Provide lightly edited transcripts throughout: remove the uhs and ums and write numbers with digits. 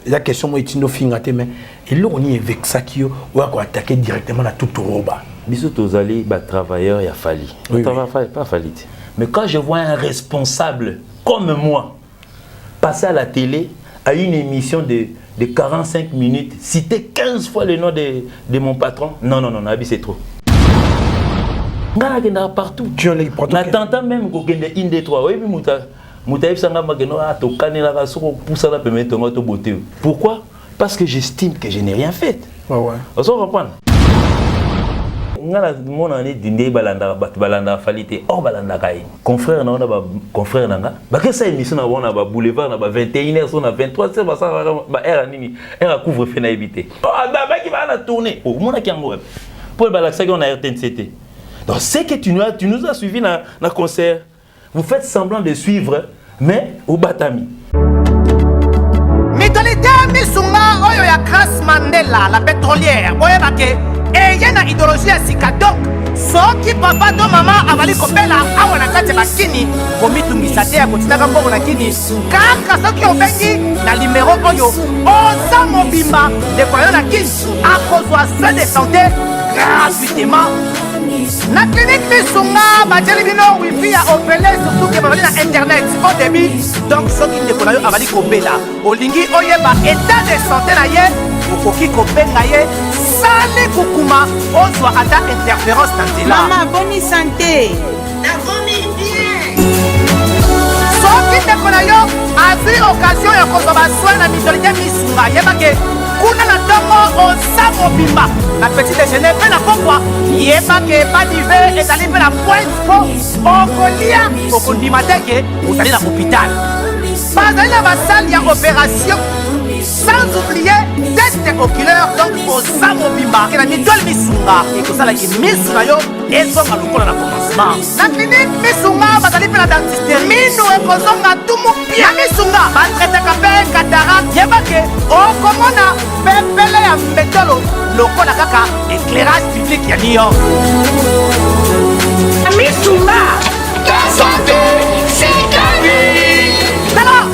la question moi itino fingate mais et là on y avec ça qui on va attaquer directement à tout roba. Bisous tozali ba travailleur ya fali. Pas fali. Mais quand je vois un responsable comme moi passer à la télé à une émission de 45 minutes, citer 15 fois le nom de mon patron, non, c'est trop. Partout. N'attends même qu'on ait une des trois. Oui, pourquoi? Parce que j'estime que je n'ai rien fait. Ouais. On s'en reprend. Mon année dîner balanda falité or balanda kai confrère na confrère nanga ba que ça émission na wana ba boulevard na ba 21h so na 23h ba ça ba era nini era couvre feu na éviter ba qui va la tourner au mona qui en pour balaxa on a RTNCT. Donc c'est que tu nous as suivi na concert, vous faites semblant de suivre mais au batami Mitolité misunga oyo ya Grace Mandela la pétrolière boye bake et y a une idéologie à Sikadok. Soki papa to maman avali kopela awa na kati bakini komitungisa te ya kotinaka mbongo na kini kaka soki obengi na numéro oyo oza mobimba de koyo na kini akozwa soin de santé gratuitement na clinique misunga bajeli bino wifi ya opele surtout ke bazali na internet au début donc soki ndeko na yo avali kopela olingi oyeba état de santé na ye okoki kobenga ye sali kukuma ozwa ata interférence na nzela. Maman, bonne santé. soki ndeko na yo azwi occasion ya kozwa baswin na mitolite misunga yebake kuna na ntongo oza mobimba na petit déjeuner mpe na pokwa yebake badive ezali mpe na point po okolia okondima teke ozali na hôpital bazali na basale ya opération sans oublier test oculaire donc oza mobimba ke na mitole misunga ekosalaki misu na yo ezonga lokola na commencement na clinique misunga bazali mpe na dentiste minu ekozonga tumu pia misunga batretaka mpe cataracte yebake okomona pepele ya mbetolo lokola kaka éclairage public ya New York misunga ta santé c'est gagné. Alors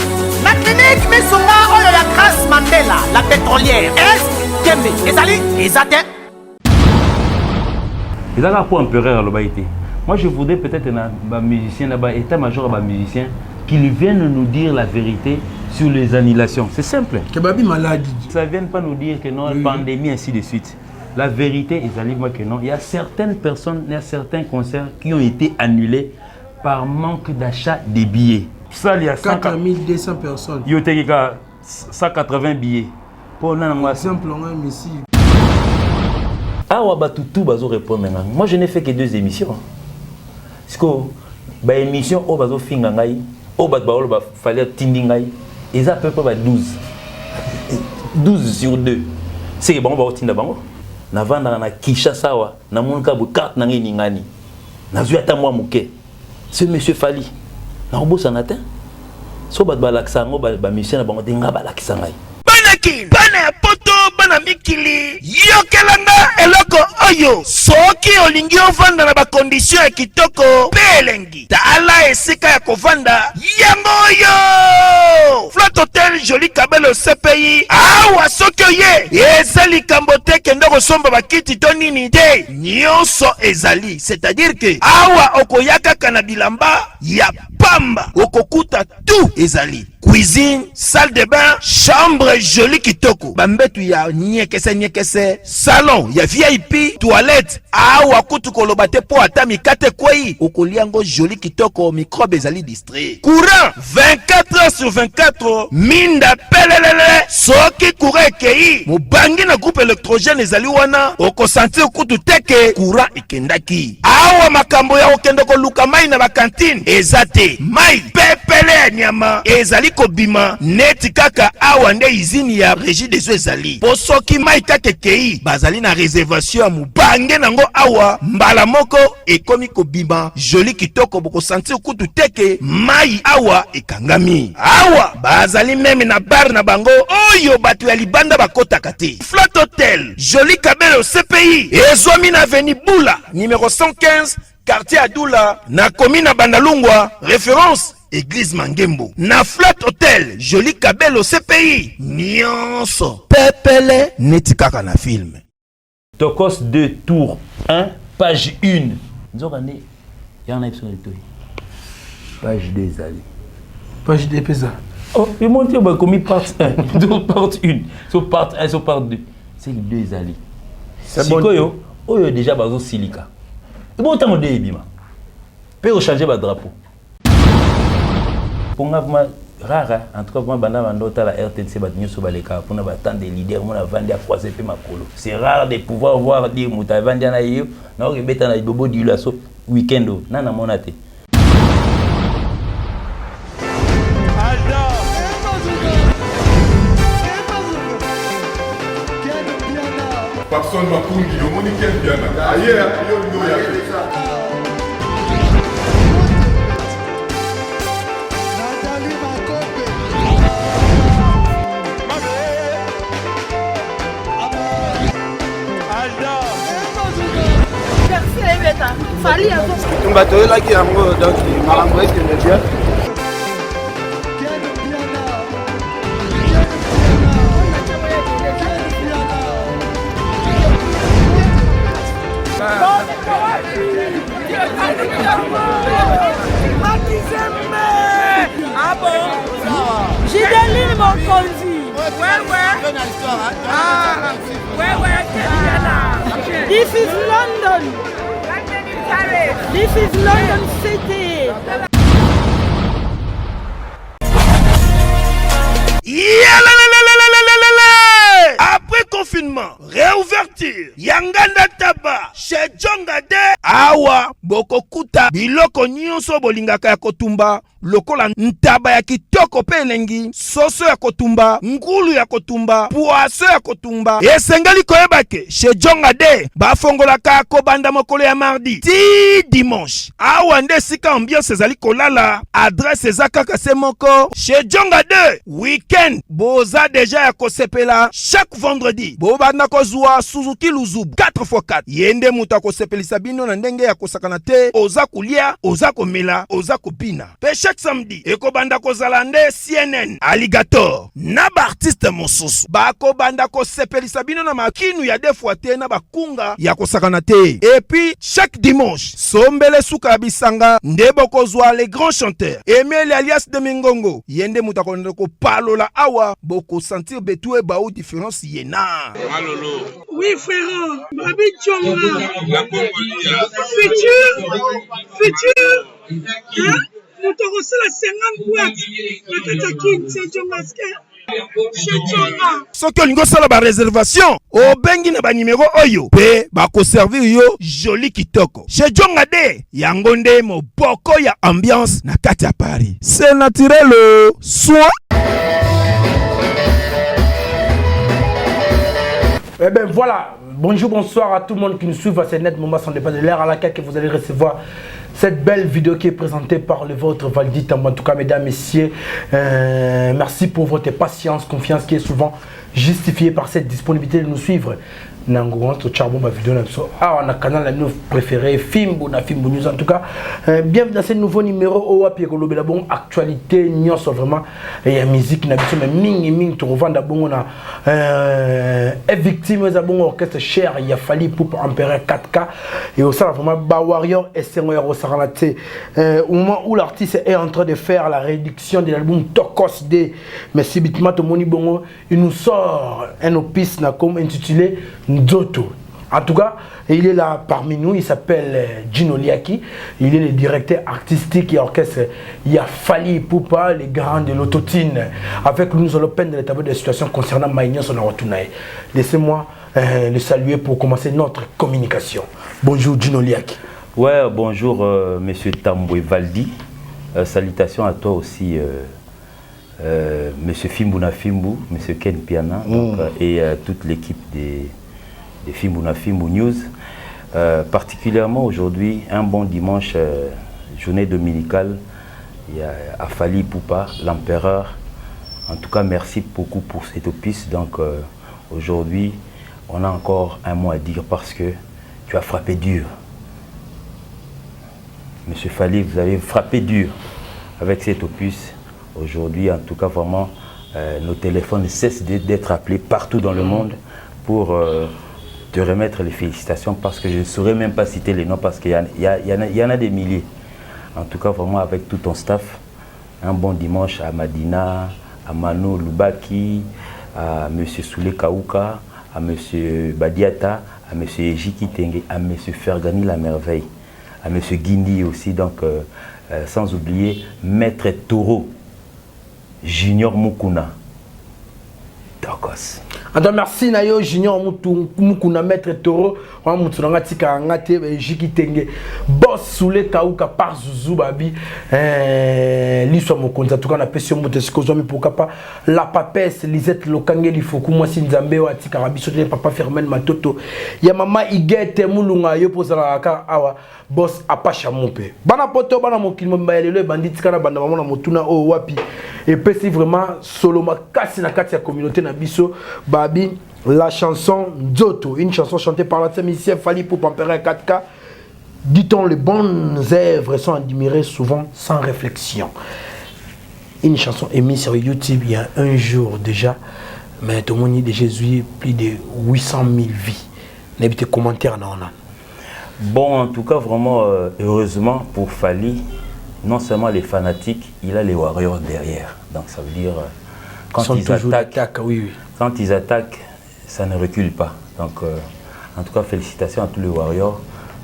la clinique misunga oyo ya Grace Mandela la pétrolière est kembe ezali ezate ezaka pour empereur aloba été. Moi je voudrais peut-être un musicien là-bas état-major un musicien qu'ils viennent nous dire la vérité sur les annulations. C'est simple. Kebabi maladie. Ça vient pas nous dire que non, pandémie ainsi de suite. La vérité, ils allaient moi que non. Il y a certaines personnes, il y a certains concerts qui ont été annulés par manque d'achat des billets. Ça, il y a 4200 personnes. Il y a 180 billets. Pour exemple, on a ici. Ah, tout bazo répondre maintenant. Moi, je n'ai fait que 2 émissions. Parce que bah émission au bazo fingangai, au bazo ba fallait tindingai. Et ça peut pas 12 sur 2. C'est bon ba tinda bango. Na vanda na kisha sawa, na monka bu carte na ngini ngani. Na zuata moi muke. Ce monsieur Fali. Na obosa natin. So ba laksango ba mission na bango denga ba laksangai. Bana poto bana mikili yokelanga eloko oyo soki olingi ovanda na bakondisyon ya kitoko belengi tala esika ya kovanda yango oyo Flotte Hotel Joli Kabelo CPI awa soki oye eza likambo te kende kosomba bakiti to nini te nyonso ezali c'est-à-dire que awa okoyaka kana bilamba ya pamba okokuta tout ezali cuisine, salle de bain, chambre jolie kitoko. Bambetu ya nyekese, salon ya VIP, toilette. Awa kutu kolobate po atami kate kwei. Okoliango jolie kitoko, microbe ezali distrait. Courant 24h/24. Minda pelelele. Soki courant kei. Mubangi na groupe électrogène ezali wana. Oko sentir kutu teke courant ikendaki. Awa makambo ya okendoko luka mai na bakantine. Ezate mai pepele ya nyama. Ezali kobima neti kaka awa nde izini ya régie des eaux ezali po soki mai kaka kei bazali na réservation ya mubange nango awa mbala moko ekomi kobima joli kitoko boko sentir kutu teke mai awa ekangami awa bazali meme na bar na bango oyo bato ya libanda bakotaka te Flotte Hotel Joli Kabelo CPI ezomi na avenue Bula numéro 115 quartier Adoula na commune Bandalungwa référence église Mangembo, na Flat Hotel, Joli Kabelo CPI, nyonso pepele neti kaka na film. Tokos 2 tour 1 page 1. Nzokane yana episode to. Page 2 zali. Page 2 pesa. Oh, il monte au commis part 1, donc part 1, sur part 1, sur part 2. C'est les 2 zali. C'est bon. Oyo déjà bazo silica. C'est bon temps de ebima. Peut changer ba drapeau. Pour moi rare en tout cas moi banda bandota la RTC ba nyoso baleka pour na battant des leaders mon vendre à croiser pe makolo. C'est rare de pouvoir voir dire muta vendre na yo na o beta na bobo di la so weekend na na monate. Papson Makungi, le monde qui est bien. Ailleurs, il y a Fali à on va te là qui a donc il est bien. Ah bon? J'ai donné mon conduit. Ouais. Ah, ouais. This is London. This is London City. Après confinement, réouverture, Yanganda Taba, chez Djongade, Awa, Bokokuta, Biloko Nyonso Bolingaka ya Kotumba, lokola ntaba ya kitoko pe elengi, soso ya kotumba, ngulu ya kotumba, poaso ya kotumba. Esengali koyebake, chez Djongade, bafongolaka kobanda mokolo ya mardi, ti dimanche. Awa nde sika ambiance ezali kolala, adresse ezaka se moko, chez Djongade, weekend, boza deja ya kosepela, chaque vendredi, bobanda kozwa Suzuki Luzubu, 4x4. Yende muta kosepelisa bino na ndenge ya kosakana te, oza kulia, oza komela, oza kopina. Pe chaque samedi, ekobanda kozala nde CNN, Alligator, na ba artiste mosusu. Bako banda kosepelisa bino na makinu ya defwa te na bakunga ya kosakana te. Et puis, chaque dimanche, sombele suka bisanga, nde bokozwa les grands chanteurs. Emile alias de Mingongo, yende muta ko palola awa, boko sentir betue ba ou différence yena. Malolo. Oui, frère. Babi Djonga. La Congolia. Futur. Hein? Nous te recevons la 50 boîtes. La Katakin, c'est Djongaske. Soki olingo sala ba réservation, obengi na ba numéro oyo, pe ba ko servir yo joli kitoko. Chez Djongade, yango nde moboko ya ambiance na kati ya Paris. C'est naturel, soit. Eh bien voilà, bonjour, bonsoir à tout le monde qui nous suit à ces net moments sans dépend de l'heure à laquelle vous allez recevoir cette belle vidéo qui est présentée par le vôtre Valdi Tambo. En tout cas, mesdames, messieurs, merci pour votre patience, confiance qui est souvent justifiée par cette disponibilité de nous suivre. Nango to charbon ma vidéo on a canal la nous préféré film news en tout cas bienvenue dans ce nouveau numéro au wapi ko la bon actualité nyonso vraiment et musique na biso mais mingi to revendre bon on a victime za bon orchestre cher il a fallu pour empereur 4K et au ça vraiment ba warrior et c'est au saralate au moment où l'artiste est en train de faire la réduction de l'album Tokos D mais subitement to moni bongo il nous sort un opus na comme intitulé Nzoto. En tout cas, il est là parmi nous, il s'appelle Gino Liaki, il est le directeur artistique et orchestre. Il a Fali Poupa, les garants de l'autotune. Avec nous, nous allons peindre les tableaux de situation concernant Maïnion Sonarotunaï. Laissez-moi le saluer pour commencer notre communication. Bonjour Gino Liaki. Ouais, bonjour Monsieur Tamboué Valdi. Salutations à toi aussi. Monsieur Fimbuna Fimbu, Monsieur Ken Piana et toute l'équipe des Fimbuna Fimbu News. Particulièrement aujourd'hui, un bon dimanche, journée dominicale, il y a Afali Poupa, l'empereur. En tout cas, merci beaucoup pour cette opus. Donc aujourd'hui, on a encore un mot à dire parce que tu as frappé dur. Monsieur Fali, vous avez frappé dur. avec cet opus. Aujourd'hui, en tout cas, vraiment, nos téléphones cessent d'être appelés partout dans le monde pour te remettre les félicitations parce que je ne saurais même pas citer les noms parce qu'il y en a des milliers. En tout cas, vraiment, avec tout ton staff, un bon dimanche à Madina, à Mano Lubaki, à M. Soule Kaouka, à M. Badiata, à M. Jiki Tengue, à M. Fergani La Merveille, à M. Guindi aussi, donc sans oublier Maître Toro, Junior Mukuna. Dakos. Alors merci Nayo Junior Mukuna Maître Toro, on mutulanga tika ngate Jiki Tenge, boss Soule Kaouka par Zuzu Babi, l'histoire mokonza tuka na pesio mutesiko zomi pourquoi pas la papesse Lisette Lokangeli Foku moi Sinzambe wa tika rabiso de papa Fermen Matoto, ya mama Igete Mulunga yo pozala ka awa boss Apacha Mope. Bana poto bana mokili mbayelelo bandit kana banda mama na motuna o wapi et puis c'est vraiment solo makasi na kati ya communauté na biso Babi, la chanson Nzoto, une chanson chantée par la musicien Fally Ipupa en 4K. Dit-on, les bonnes œuvres sont admirées souvent sans réflexion. Une chanson émise sur YouTube il y a un jour déjà, mais tout le monde de Jésus, plus de 800 000 vies. N'hésitez pas commentaire. Bon, en tout cas, vraiment, heureusement pour Fally, non seulement les fanatiques, il a les warriors derrière. Donc ça veut dire, quand ils attaquent, quand ils attaquent, ça ne recule pas. Donc, en tout cas, félicitations à tous les warriors.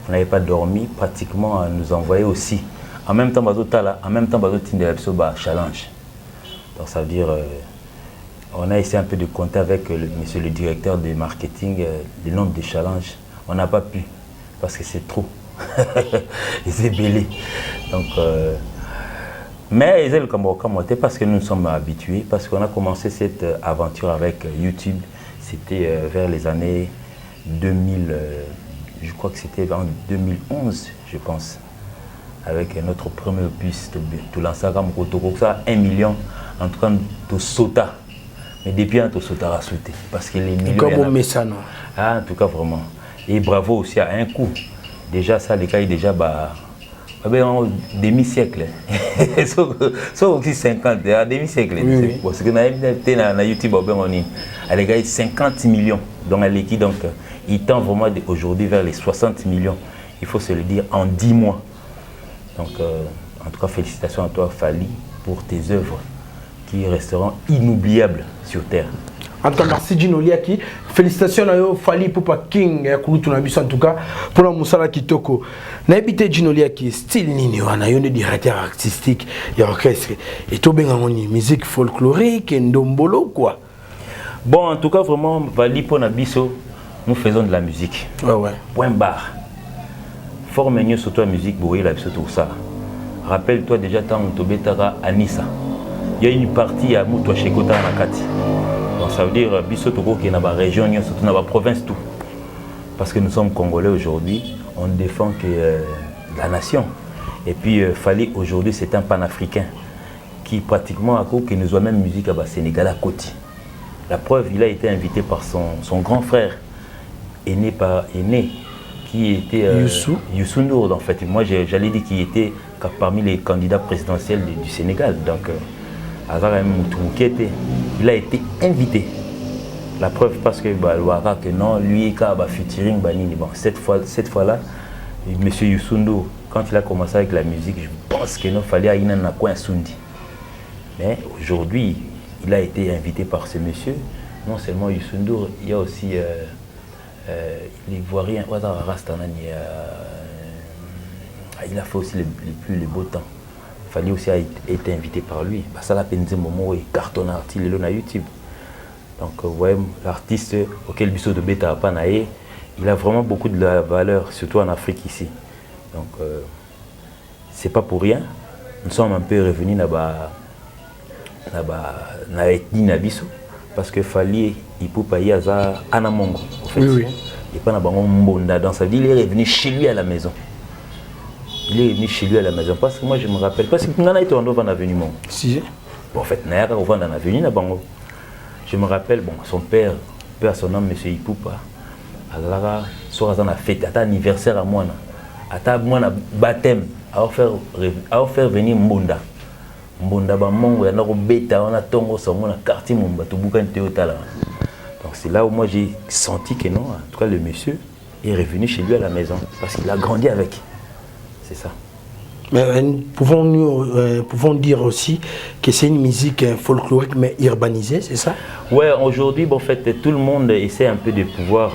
On n'avait pas dormi, pratiquement à nous envoyer aussi. En même temps, challenge. Donc, ça veut dire, on a essayé un peu de compter avec monsieur le directeur de marketing le nombre de challenges. On n'a pas pu, parce que c'est trop. C'est belé. Donc, mais ils ont le commenté parce que nous sommes habitués, parce qu'on a commencé cette aventure avec YouTube. C'était vers les années 2000, je crois que c'était en 2011, je pense, avec notre premier opus, tout l'Instagram, 1 million, en tout cas, tout sauta. Mais depuis, on sauta à sauter, parce que les millions... Comme on met ça, non? Ah, en tout cas, vraiment. Et bravo aussi à un coup. Déjà, ça, les cas, déjà, demi-siècle. Sauf aussi 50, demi-siècle. Oui. Parce que dans YouTube, les gars, 50 millions. Donc, il tend vraiment aujourd'hui vers les 60 millions. Il faut se le dire en 10 mois. Donc, en tout cas, félicitations à toi, Fally, pour tes œuvres qui resteront inoubliables sur Terre. En tout cas, merci Gino Liaki. Félicitations à Fally Ipupa King en tout cas pour la Moussala Kitoko. N'habite Gino Liaki, style nini wana yone directeur artistique et orchestre. Et tout bien en musique folklorique et ndombolo quoi. Bon, en tout cas, vraiment, Fally pour Nabiso, nous faisons de la musique. Ouais. Point barre. Forme sur toi musique, bourré la tout ça. Rappelle-toi déjà tant Tobetara à Nissa. Il y a une partie à Moutoua Chekota Nakati. Donc ça veut dire biso toko qui est dans la région, surtout dans la province tout. Parce que nous sommes Congolais aujourd'hui, on défend que la nation. Et puis Fally aujourd'hui c'est un panafricain qui pratiquement a qui nous a même musique à Sénégal à côté. La preuve, il a été invité par son grand frère aîné qui était Youssou Ndour en fait. Moi j'allais dire qu'il était parmi les candidats présidentiels du Sénégal. Donc il a été invité. La preuve parce que que non, lui il a featuring banini. Bon, cette fois-là, monsieur Youssou Ndour, quand il a commencé avec la musique, je pense qu'il fallait aller dans un coin Sundi. Mais aujourd'hui, il a été invité par ce monsieur. Non seulement Youssou Ndour, il y a aussi l'Ivoirien il a fait aussi les beaux temps. Fally aussi a été invité par lui. Ça l'a pensé moment et carton artiste sur YouTube. Donc vous voyez l'artiste auquel Bisso de Beta a panaé, il a vraiment beaucoup de la valeur, surtout en Afrique ici. Donc c'est pas pour rien. Nous sommes un peu revenus na ethnie na Bisso parce que Fally Ipupa yaza anamongo en fait. Oui. Et pas na bango mbonda dans sa vie, il est revenu chez lui à la maison. Il est venu chez lui à la maison parce que moi je me rappelle parce que nous avons été en avenue mon. Si. Bon, en fait, nous avons été en avenue na bango. Je me rappelle bon son père son nom monsieur Ipupa. Alors soit dans la fête, à anniversaire à moi à ta moi baptême à faire venir Mbonda. mbonda ba mongo ya na robeta on a tongo songo na quartier mon bato bukan théotala. Donc c'est là où moi j'ai senti que non, en tout cas le monsieur est revenu chez lui à la maison parce qu'il a grandi avec. C'est ça. Mais pouvons dire aussi que c'est une musique folklorique mais urbanisée, c'est ça? Ouais, aujourd'hui, bon, en fait, tout le monde essaie un peu de pouvoir.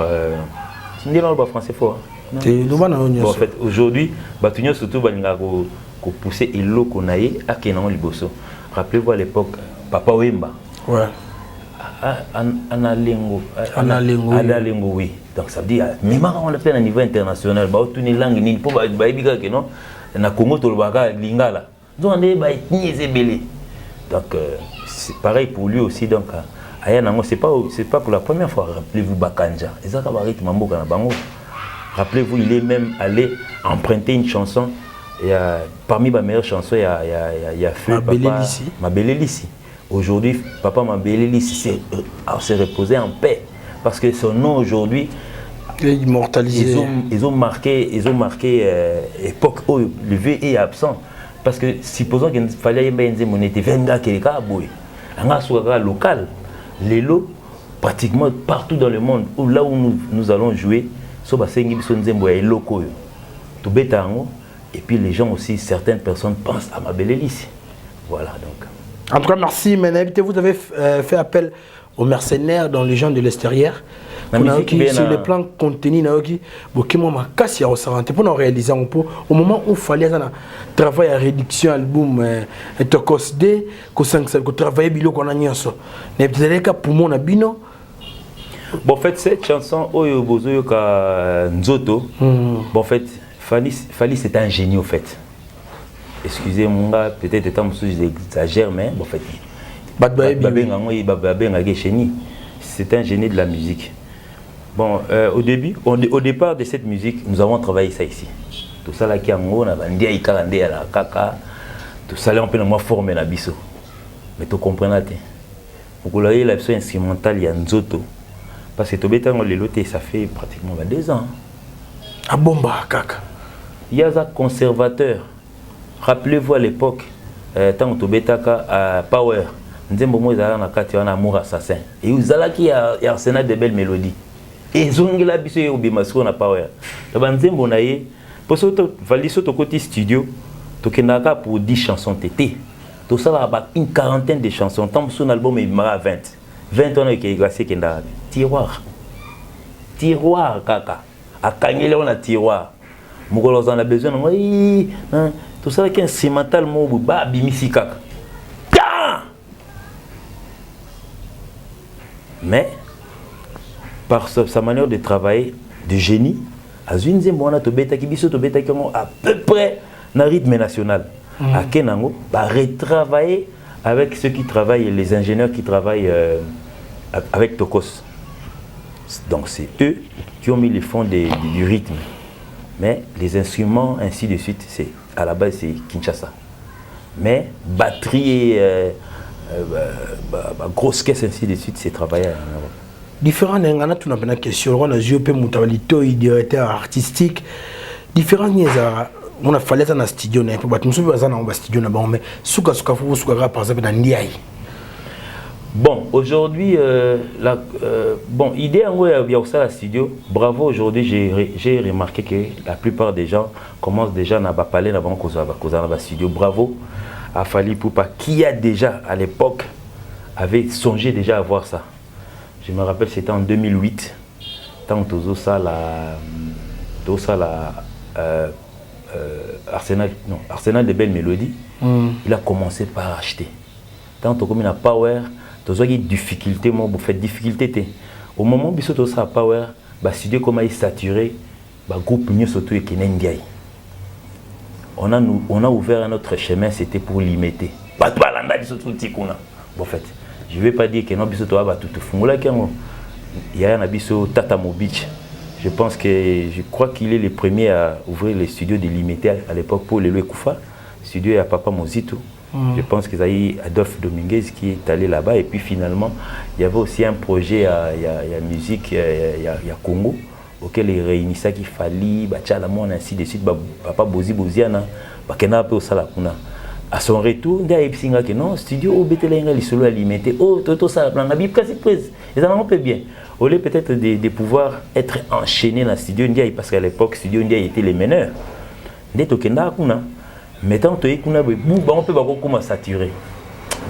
Tu me dis là, le français fort. Bon, en fait, aujourd'hui, Batunyo surtout, qu'on poussait et l'eau qu'on a eu à Kenan Liboso. Rappelez-vous à l'époque, Papa Wemba. Ouais. Analengo, oui. Donc ça veut dire, même on l'appelle à niveau international, bah, toutes les langues, ni pour baïbiga que non. Na Congo tolobaka lingala donc on est belé donc c'est pareil pour lui aussi donc aya nango c'est pas pour la première fois. Rappelez-vous Bakanja ezaka ba rythme mboka na bango. Rappelez-vous il est même allé emprunter une chanson parmi les meilleures chansons il y a Feu Papa Mabelelisi. Aujourd'hui Papa Mabelelisi s'est reposé en paix parce que son nom aujourd'hui immortalisé. Ils ont marqué époque où le vieux est absent. Parce que supposons qu'il fallait y monnaie, venga quelqu'un boy. Un local, les lots, pratiquement partout dans le monde, où là où nous allons jouer, et puis les gens aussi, certaines personnes pensent à Mabelelisi. Voilà donc. En tout cas, merci, Ménel. Vous avez fait appel aux mercenaires dans les gens de l'extérieur. Sur le plan contenu, pour réaliser au moment où il fallait travailler à réduction album, travailler pour mon abino. Bon, en fait, cette chanson, Nzoto, bon, en fait, Fali c'est un génie, au fait. Excusez-moi, peut-être j'exagère, mais bon, en fait, c'est un génie de la musique. Bon, au départ de cette musique, nous avons travaillé ça ici. Tout ça là qui est en haut, on a vendu à Ikarande à la Kaka. Tout ça là on peut nous former na biso. Mais tu comprends là, pour que la version instrumentale il y a Nzoto. Parce que tu bêta le loté ça fait pratiquement 2 ans. Ah bomba Kaka. Il y a un conservateur. Rappelez-vous à l'époque, tant que tu bêta à Power. Nzembo mo ezala na kati wana amour assassin. Et uzalaki ya arsenal de belles mélodies. Et zongela biso yo bimasiko na Power. Ba nzembo na ye, poso to valiso to côté studio, to kenaka pour 10 chansons tété. Tout ça là une quarantaine de chansons. Tant son album il m'a 20. 20 ans que glacé kenda. Tiroir. Tiroir kaka. Akangele on a tiroir. Mukolo on a besoin oui, tout ça qui est instrumental mo ba bimisi kaka. Mais par sa manière de travailler de génie, à peu près dans le rythme national. À Kenango, retravailler avec ceux qui travaillent, les ingénieurs qui travaillent avec Tokos. Donc c'est eux qui ont mis les fonds du rythme. Mais les instruments, ainsi de suite, à la base c'est Kinshasa. Mais batterie et grosse caisse ainsi de suite, c'est travaillé en Europe. Différents n'engana tu n'as pas de question. On a joué peu mutualité, directeur artistique. Différents on a fallu dans un studio n'a pas battu. Nous sommes dans un studio n'a pas mais souka par exemple dans Ndiaye. Bon, aujourd'hui bon idée en gros il y a aussi la studio. Bravo, aujourd'hui j'ai remarqué que la plupart des gens commencent déjà à parler dans le studio. Bravo. A Fali Poupa, qui a déjà à l'époque avait songé déjà à voir ça. Je me rappelle c'était en 2008, tant que Arsenal de belles mélodies, il a commencé par acheter. Tant que comme il a Power, tu as des difficultés, moi vous faites difficulté. Au moment où tu as Power, bah studio comment il saturé, bah groupe mieux surtout et Kenendiaï. On a ouvert un autre chemin, c'était pour limiter. Bon, en fait, je ne vais pas dire que non, il y a un abisso Tatamo Beach. Je crois qu'il est le premier à ouvrir les studios de limiter à l'époque pour les Koufa. Studio à Papa Mozito. Je pense qu'il y a eu Adolphe Dominguez qui est allé là-bas. Et puis finalement, il y avait aussi un projet à musique, il y a Congo, auquel il réunissait qu'il fallait, ainsi de suite, Papa Boziana, Bakena peu au Salakuna. À son retour, il a dit que non, studio au Betelenga, il solo alimenté. Oh, Toto, ça a plan, la Bible, c'est prise. Ils en ont peu bien. Au lieu peut-être de pouvoir être enchaîné dans le studio Ndiaye, parce qu'à l'époque, studio Ndiaye était les meneurs. Dès que mais tant que on peut commencer à saturer.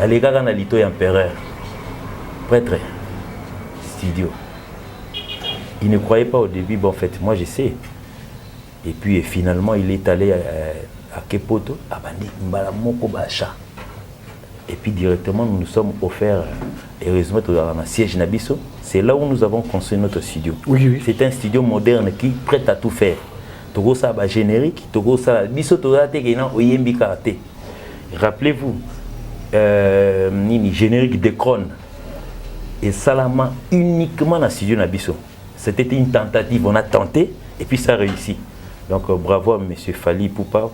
Les gars, on a l'ito empereur. Prêtre, studio. Il ne croyait pas au début, bon, en fait, moi je sais. Et puis finalement, il est allé à Kepoto, à Bandi, Mbalamoko Bacha. Et puis directement, nous nous sommes offerts, heureusement, dans un siège Nabiso. C'est là où nous avons construit notre studio. Oui, oui. C'est un studio moderne qui est prêt à tout faire. Togo ça ba générique, Togo ça biso toga te ke na oyembi karte. Rappelez-vous nini générique de Kron et Salama uniquement dans studio Nabiso. C'était une tentative, on a tenté et puis ça a réussi. Donc bravo à monsieur Fali Poupa.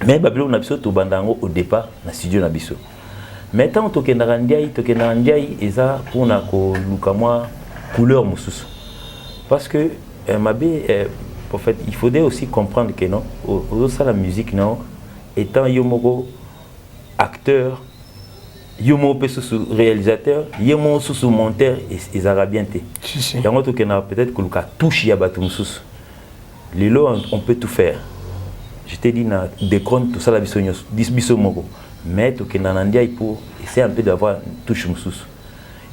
Mais Babylon Nabiso to bandango au départ dans studio Nabiso. Maintenant tokendara Ndiaye eza pour na ko luka moi couleur mususu. Parce que en fait, il faudrait aussi comprendre que non, la musique non, étant yomogo acteur, yomo sous réalisateur, yomo sous monteur et arabien té. Et en tout cas, peut-être que le cas touche yabatum sous. Lilo, on peut tout faire. Je t'ai dit na décron tout ça la biso mogo. Mais tout que nanandia il pour essayer un peu d'avoir touche sous.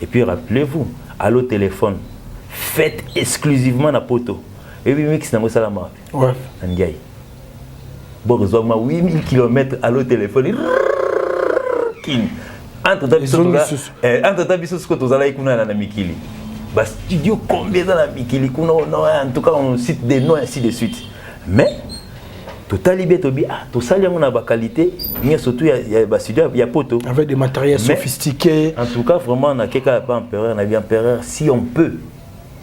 Et puis rappelez-vous, allô téléphone, faites exclusivement na poto. Et puis, mix dans Salama. Ouais. Ndiaye. Bon, je vois 8000 km à l'autre téléphone. Entre ta biso, ce que tu as là, il y a Mikili. Bah, studio, combien dans la Mikili? En tout cas, on cite des noms ainsi de suite. Mais, total liberté, tout ça, il y a une qualité. Surtout, il y a un studio, il y a poto. Avec des matériels sophistiqués. En tout cas, vraiment, on a quelqu'un qui a empereur. Si on peut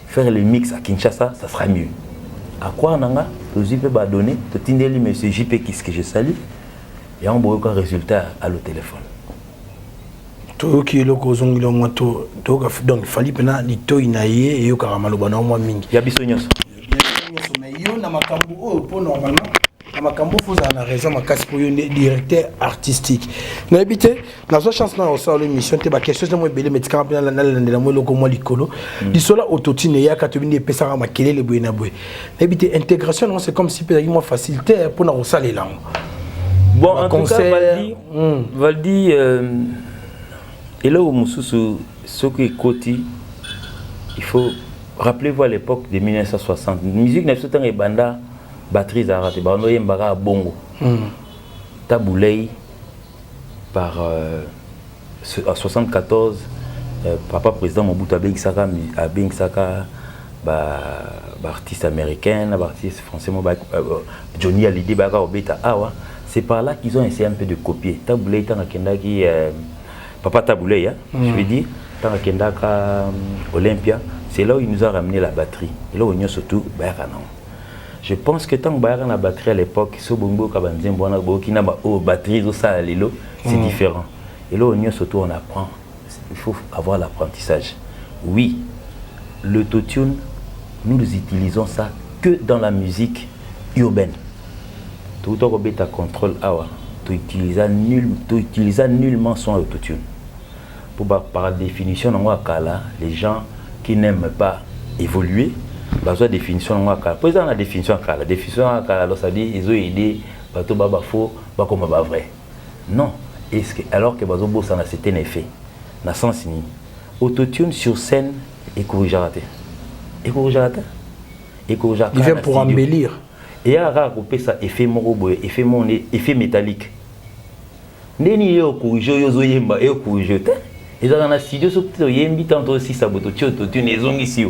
faire le mix à Kinshasa, ça sera mieux. À quoi on a JP va donner, tu t'indiques monsieur JP qui ce que je salue, et on voit aucun résultat à le téléphone. Tout qui est le causant il donc il fallait maintenant lito inaye et yo karamalo bana moi mingi. Ya bisonyos. Mais yo na makambo oh pour normalement na makambo faut en raison ma casse pour yo directeur artistique. Na habité na so chance na au l'émission te ba question de moi belé metika na la moi loko moi likolo. Di sola autotune ya katobini epesa ma kelele boye na boye. Na habité intégration c'est comme si peut moi facilité pour na osala langue. Bon en tout cas Valdi et là où Moussou ce qui est côté il faut rappelez-vous à l'époque de 1960 musique n'a pas été banda batterie zarate ba no yembaka bongo Taboulay par à 74 papa président Mobutu Saka artiste américain artiste français Johnny Hallyday baka obeta awa c'est par là qu'ils ont essayé un peu de copier Taboulay tant kendaki papa Taboulay je veux dire tant kendaka Olympia c'est là où il nous a ramené la batterie et là où il y a surtout je pense que tant que la batterie à l'époque, c'est différent. Et là, surtout, on apprend. Il faut avoir l'apprentissage. Oui, l'autotune, nous utilisons ça que dans la musique urbaine. Tout le temps, contrôle, tu utilises nullement son autotune. Par définition, les gens qui n'aiment pas évoluer, besoin de définition pour ça la définition alors ça dit ils ont aidé bateau baba faux ba comme ba vrai non est-ce que alors que bazo bossa na c'était un effet na sens ni autotune sur scène et corrigerat il vient pour embellir et a recoupé ça effet morobo effet métallique ndeni yo corriger yo zo yemba et corriger et dans la studio surtout yembi tantôt aussi ça boto autotune ils ont ici.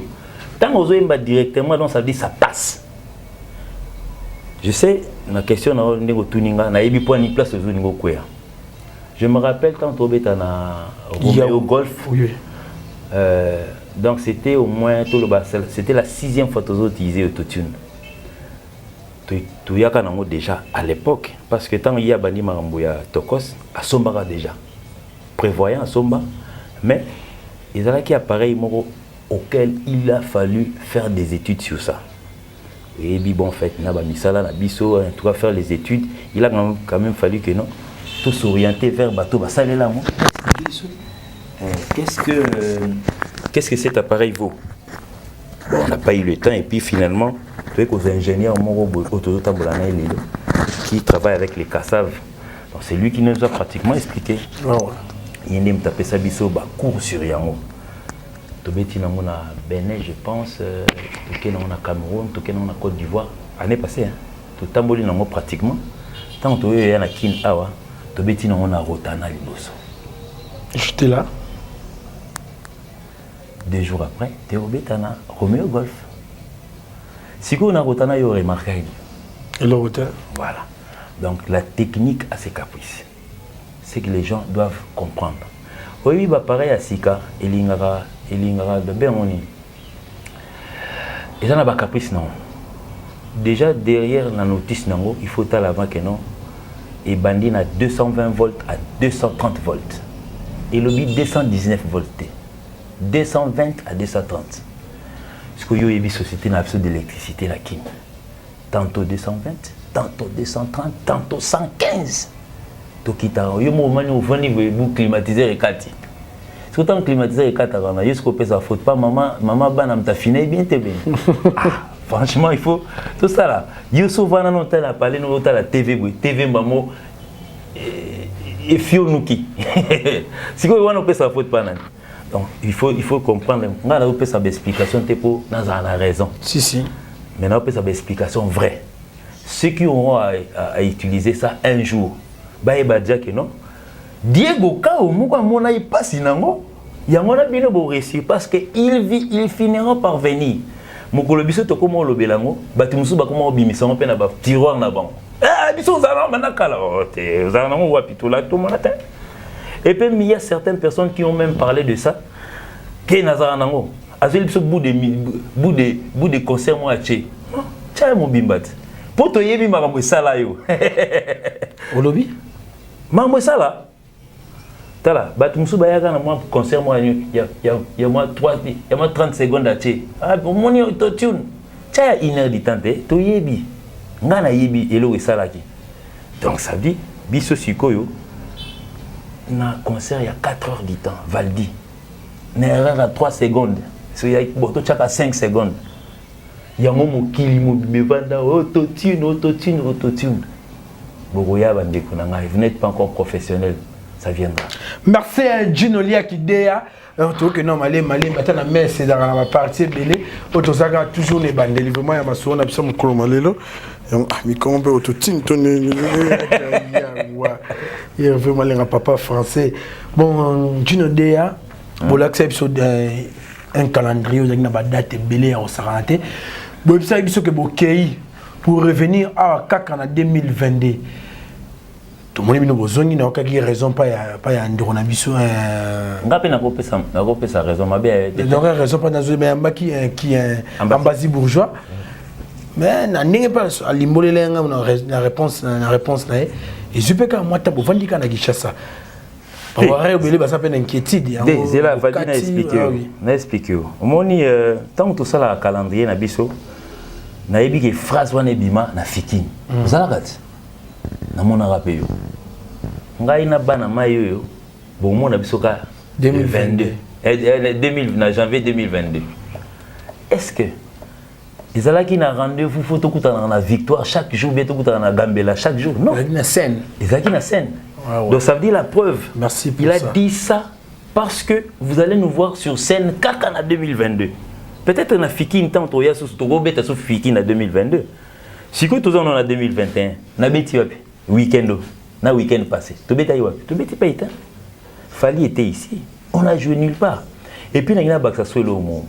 Tant qu'on zoemba directement, donc ça dit ça passe. Je sais, la question na ebi point ni place au niveau quoi. Je me rappelle quand on était na Romeo Golf. Oui. Donc c'était au moins tout le Barcel. C'était la 6e fois que vous utilisez autotune. Tu y a déjà à l'époque parce que tant il y a bandi maramboya Tokos à Sombara déjà prévoyant à Somba, mais ils avaient qui appareil moro auquel il a fallu faire des études sur ça. Et puis bon, en fait, faire les études, il a quand même fallu que non, tout s'orienter vers bateau basale là moi. Qu'est-ce que cet appareil vaut? Bon, on n'a pas eu le temps et puis finalement, avec aux ingénieurs qui travaillent avec les cassaves, c'est lui qui nous a pratiquement expliqué. Il y a tapé sa biso cours sur Yango. Tobeti nango na Bénin, je pense, toké nango na Cameroun, toké nango na Côte d'Ivoire. Année passée, hein. Tout tamboli nango pratiquement. Tant que tu es na Kin Awa, tobeti nango na Rotana liboso. J'étais là. 2 jours après, tu es au Bétana, Romeo Golf. Si on a Rotana, il y aurait marqué. Et le hôtel. Voilà. Donc la technique a ses caprices. C'est que les gens doivent comprendre. Oui, bah pareil à Sika, Elingara, de Bémoni. Ils ont un caprice, non. Déjà derrière la notice, non, il faut à l'avant que non. Et bandit à 220 volts à 230 volts. Et le bit 219 volts. 220 à 230. Parce qu'il y a une société d'électricité là qui tantôt 220, tantôt 230, tantôt 115. Tokita, il y a un moment où vous climatisez les 4. Si vous climatisez les 4, il faut que ça faute pas maman banam ta fini bien te bien. Franchement, il faut tout ça là. Il y a souvent un hôtel à parler nous hôtel à TV maman et fionuki. Si vous voulez que ça faute pas nan. Donc, il faut comprendre. On a une explication pour nous a raison. Si. Mais on a une explication vraie. Ceux qui auront à utiliser ça un jour, bah dire que non. Diego Kao, mon aïe passe inango. Il y a mon avis de réussir parce que ils finiront par venir. Mon colobiso to comment le belango, batumusu ba comment bimisson pe na ba tiroir na bango. Biso zala manaka la. Zala mo wapito la tout mon matin. Et puis il y a certaines personnes qui ont même parlé de ça. Que Nazara Nango, azeli biso bout de concert moi aché. Tiens mon bimbat. Pour toi yebi makambo sala yo. Au lobby? Makambo sala. Tala, batumusu bayaka na moi concert moi il y a moi 30 secondes aché. Ah mon yo to tune. Tiens 1 heure de temps to yebi. Ngana yebi elo sala ki. Donc ça dit biso sikoyo na concert il y a 4 heures du temps, Valdi. Une erreur à 3 secondes. Il y a 5 secondes. Il y a un moment qui me vend autotune. Vous n'êtes pas encore professionnel. Ça viendra. Merci à Gino Liakidea. Que non, malé, maintenant, mais c'est dans la partie belé. Autosaga toujours les bandes. Vraiment, il y a ma soeur, on a mon colomalelo. Mais comment on peut autotune, il y a vraiment les papa français. Bon, Gino Dea, pour l'accepter un calendrier, vous avez une date belé à Osarante. Bon, ça dit que Bokei pour revenir à Kaka en 2022. Tout le monde a besoin de raison pas un dronabiso. Ngapé n'a pas sa raison, ma bien. Il n'a raison pas dans un qui est ambassade bourgeois. Mais n'a pas à l'immoler la réponse et je peux quand moi t'as besoin de dire qu'on a ça. On va révéler ça peine inquiétude. C'est là Valdi n'a expliqué. Au moment tant tout ça la calendrier na biso na yebi que phrase wana bima na fiki. Vous allez regarder. Na mon rappel. Ngai na bana mayo bon mon na biso ka 2022 na janvier 2022. Est-ce que ils allaient qui n'a rendez-vous photo dans la victoire chaque jour bientôt dans la Gambela chaque jour non il y a scène ils allaient qui na scène donc ça veut dire la preuve. Merci pour il ça. A dit ça parce que vous allez nous voir sur scène Kaka en 2022 peut-être na fiki une temps toya sur beta sur fiki en 2022 si que tous on en 2021 na beti wapi week-end na week-end passé to beta wapi to beti pas été Fali était ici on a joué nulle part et puis na baksa sur le monde.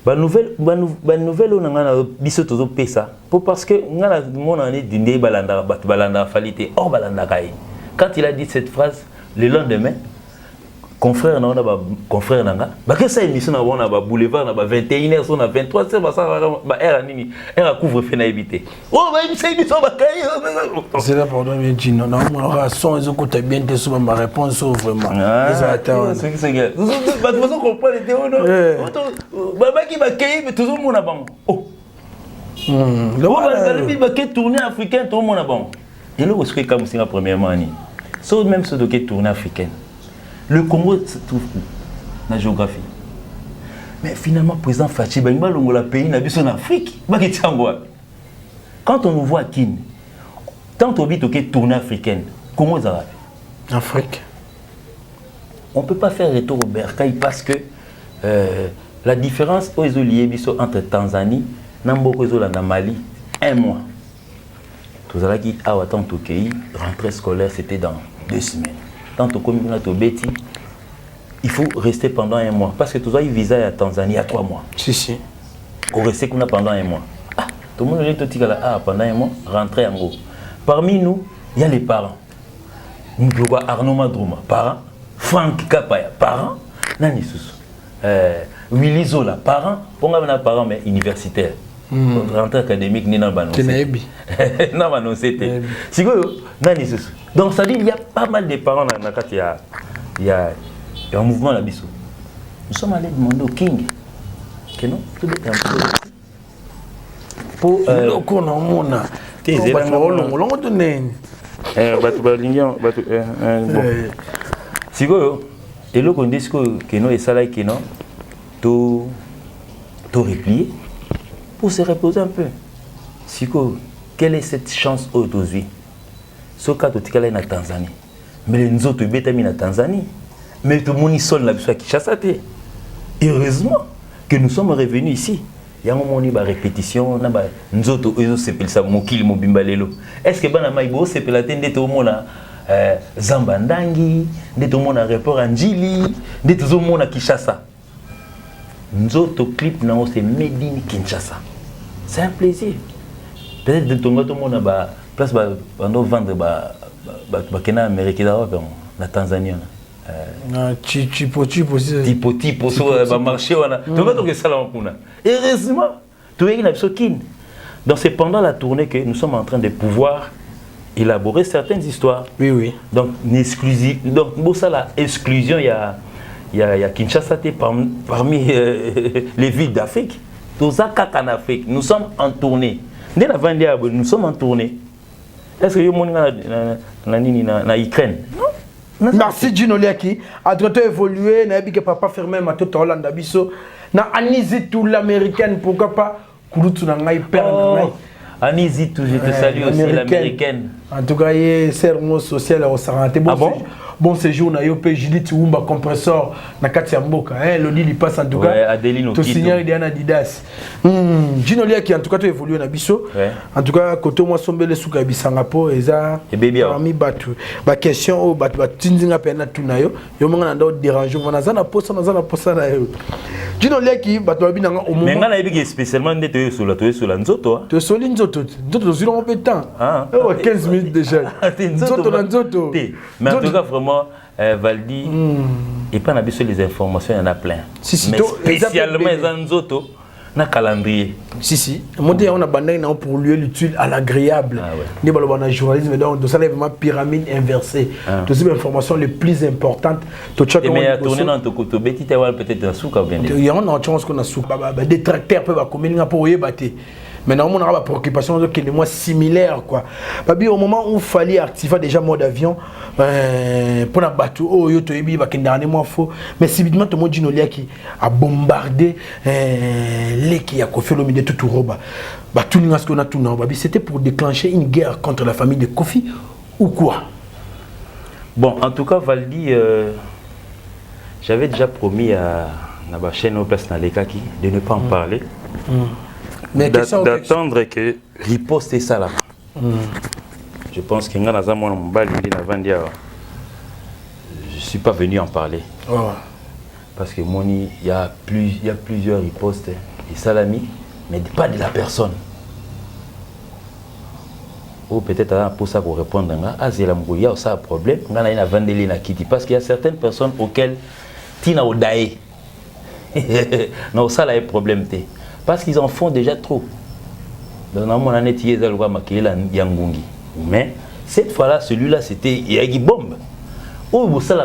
Ba nouvelle on a biso tozo pesa pour parce que ngala mon année dindé balanda Falité hors balanda kai. Quand il a dit cette phrase le lendemain confrère na confrère nanga ba que ça émission na on a ba boulevard na ba 21h on a 23h ba ça ba era nini era couvre feu na éviter oh ba c'est émission ba kai c'est là pardon bien dit non on aura son ils ont bien te sur ma réponse vraiment ils attendent c'est que ba tu vas comprendre les théories non ba qui ba kai mais toujours mon abang oh le ba tourner africain tout mon abang et là où est-ce que comme c'est la première année sauf même ce qui est tournée africaine. Le Congo se trouve où? La géographie. Mais finalement, président Fachi, il y a un pays en Afrique. Quand on nous voit à Kin, tant qu'on dit que c'est tournée africaine, comment ça va? Afrique. On ne peut pas faire retour au Bercail parce que la différence entre Tanzanie et Mali, 1 mois. Tout ça qui a tant au pays, rentrée scolaire, c'était dans 2 semaines. Tant au commun au Betty, il faut rester pendant 1 mois. Parce que tout ça, il visa à Tanzanie à 3 mois. Si. On reste pendant 1 mois. Tout le monde est tout pendant 1 mois, rentrer en gros. Parmi nous, il y a les parents. Arnaud Madrouma, parents. Franck Kapaya, parents. Nani Soussou. Willy Zola, parents. Pour moi, parents, mais universitaires. Rentrée académique, ni dans le Tenaebi. Non, mais non, c'était. Si vous Nani Soussou. Donc, ça dit, il y a pas mal de parents dans la carte. Il y a un mouvement là-bas. Nous sommes allés demander au King. Que non, tout est un peu. Pour si vous et le qu'on dit que nous et ça là que non tout replier pour se reposer un peu. Si vous quelle est cette chance aujourd'hui? Ce cas de Tikala en Tanzanie, mais les autres bétami en Tanzanie, mais tout le monde sol là qui chasse. Heureusement que nous sommes revenus ici. Il y a un moment de répétition, nous autres, c'est ça, Mokili Mobimbalelo. Est-ce que Bana Maïbo, c'est la tête de monde Zambandangi, de tout le monde à rapport Anjili, de tout le monde à Kinshasa. Nous autres clips, c'est Made in Kinshasa. C'est un plaisir. Peut-être de tout le monde à place pendant vendre Kenya Amérique d'Europe, la Tanzanie. Tipo marché heureusement donc c'est pendant la tournée que nous sommes en train de pouvoir élaborer certaines histoires. Oui. Donc pour ça la exclusion il y a Kinshasa parmi les villes d'Afrique. Tout ça en Afrique nous sommes en tournée. Nous sommes en tournée. Est-ce que vous avez Ukraine? Merci Gino Liaki. A droit évolué, n'a pas que papa fermé ma toute Hollande abisso. Na Anisi tout l'américaine pourquoi pas Kouloutou na ngai père na ngai. Anisi tout je te salue aussi l'américaine. En tout cas, il serment social au Saranté. Bon séjour na Yopé Judith Wumba compresseur na Katia Mboka. Loni il passe en tout cas. Adeline to signer Diana Didas. Gino Liaki en tout cas tu évolué na biso. En tout cas côté moi sombele suka bisanga po eza parmi batu. Ba question au batu tinzinga pena tunayo. Yo manga na déranger wana za na posa na yo. Gino Liaki batu babinanga au moment. Mais ngana yebi spécialement ndete sur la nzoto. To soli nzoto. Nzoto zilo on peut temps. 15 minutes déjà. Nzoto. Mais en tout cas vraiment Valdi et pas n'abîmer les informations, il y en a plein. Mais spécialement les Nzoto, na calendrier. Si. On a bandé pour lui l'utile à l'agréable. Ni balou na journalisme donc ça c'est vraiment pyramide inversée. Toutes ces informations les plus importantes. Mais à tourner dans ton côté, petit peut-être un souk bien. Il y a une chance qu'on a souk. Des tracteurs peuvent communiquer pour y battre. Maintenant, on a la préoccupation qui est moins similaire quoi. Babi au moment où il fallait activer déjà mode avion pour la bateau, oh yo to yebi ba kendane moi faux. Mais subitement tout le monde Gino Liaki a bombardé les qui a Kofi Olomide tout roba. Ba tout ce qu'on a tout non babi c'était pour déclencher une guerre contre la famille de Kofi ou quoi? Bon, en tout cas Valdi j'avais déjà promis à la chaîne au place Nalekaki de ne pas en parler. Mais d'attendre que riposte est ça là. Je pense que je ne suis pas venu en parler. Parce que il y a plusieurs ripostes et salami, mais pas de la personne. Ou peut-être pour ça pour répondre, il y a un problème. Parce qu'il y a certaines personnes auxquelles tu n'as pas non, ça là est problème. Parce qu'ils en font déjà trop. Mais cette fois-là, celui-là, c'était Yagi Bombe. Oh, vous savez,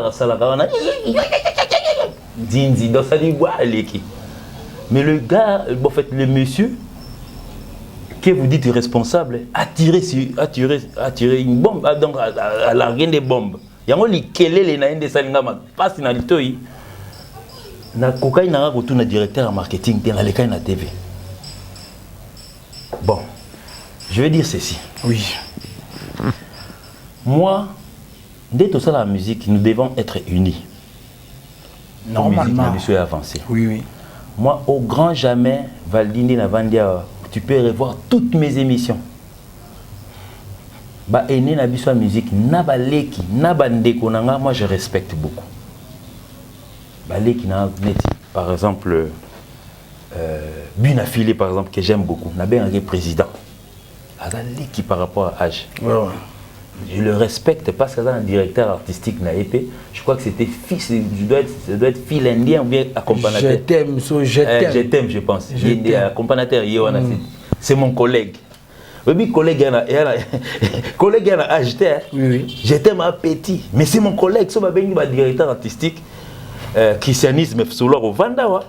mais le gars, en fait, le monsieur que vous dites responsable, a tiré une bombe, donc a largué des bombes yango likelele na ende salinga ma passe na litoi na kokai na ko tuna directeur en marketing te na lekai na TV. Bon, je vais dire ceci. Oui. Moi, dès tout ça la musique, nous devons être unis. Normalement. La musique avancée. Oui, oui. Moi, au grand jamais, Valdini Navandia, tu peux revoir toutes mes émissions. Ba ene na biso musique, na ba leki, na ba ndeko nanga, moi je respecte beaucoup. Ba leki na neti, par exemple, Bunafilé par exemple que j'aime beaucoup, na ben un président. Ada leki par rapport à âge. Ouais, ouais. Je le respecte parce que c'est un directeur artistique na épée. Je crois que c'était fils, ça doit être fil indien ou bien accompagnateur. Je t'aime, je t'aime. Je t'aime, je pense. Accompagnateur, c'est mon collègue. Oui, collègue, collègue a agité. Oui. Je t'aime à petit, mais c'est mon collègue. C'est un directeur artistique, christianisme, solo au Vandawa.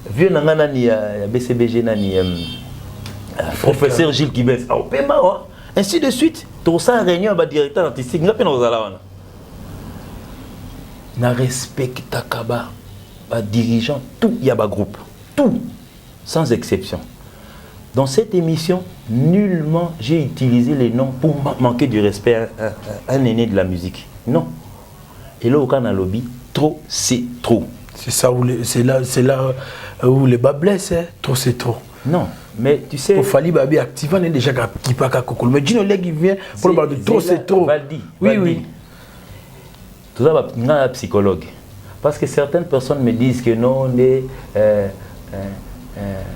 Vieux nangana ni BCBG nani professeur Gilles Kibes. Au Pema, ainsi de suite. Tout ça réunion avec directeur artistique. N'a pas nos alawana. Na respecte kaba, dirigeant tout yaba groupe, tout sans exception. Dans cette émission, nullement j'ai utilisé les noms pour manquer du respect à un aîné de la musique. Non. Et là, au Canada lobby, trop c'est trop. C'est ça où c'est là où les bas blessent, hein. Trop c'est trop. Non, mais tu sais. Il fallait babi activant déjà qui pas qu'à coco. Mais Gino Leg il vient pour le parler de trop c'est trop. Valdi. Oui, oui. Tout ça va un psychologue. Parce que certaines personnes me disent que non, on est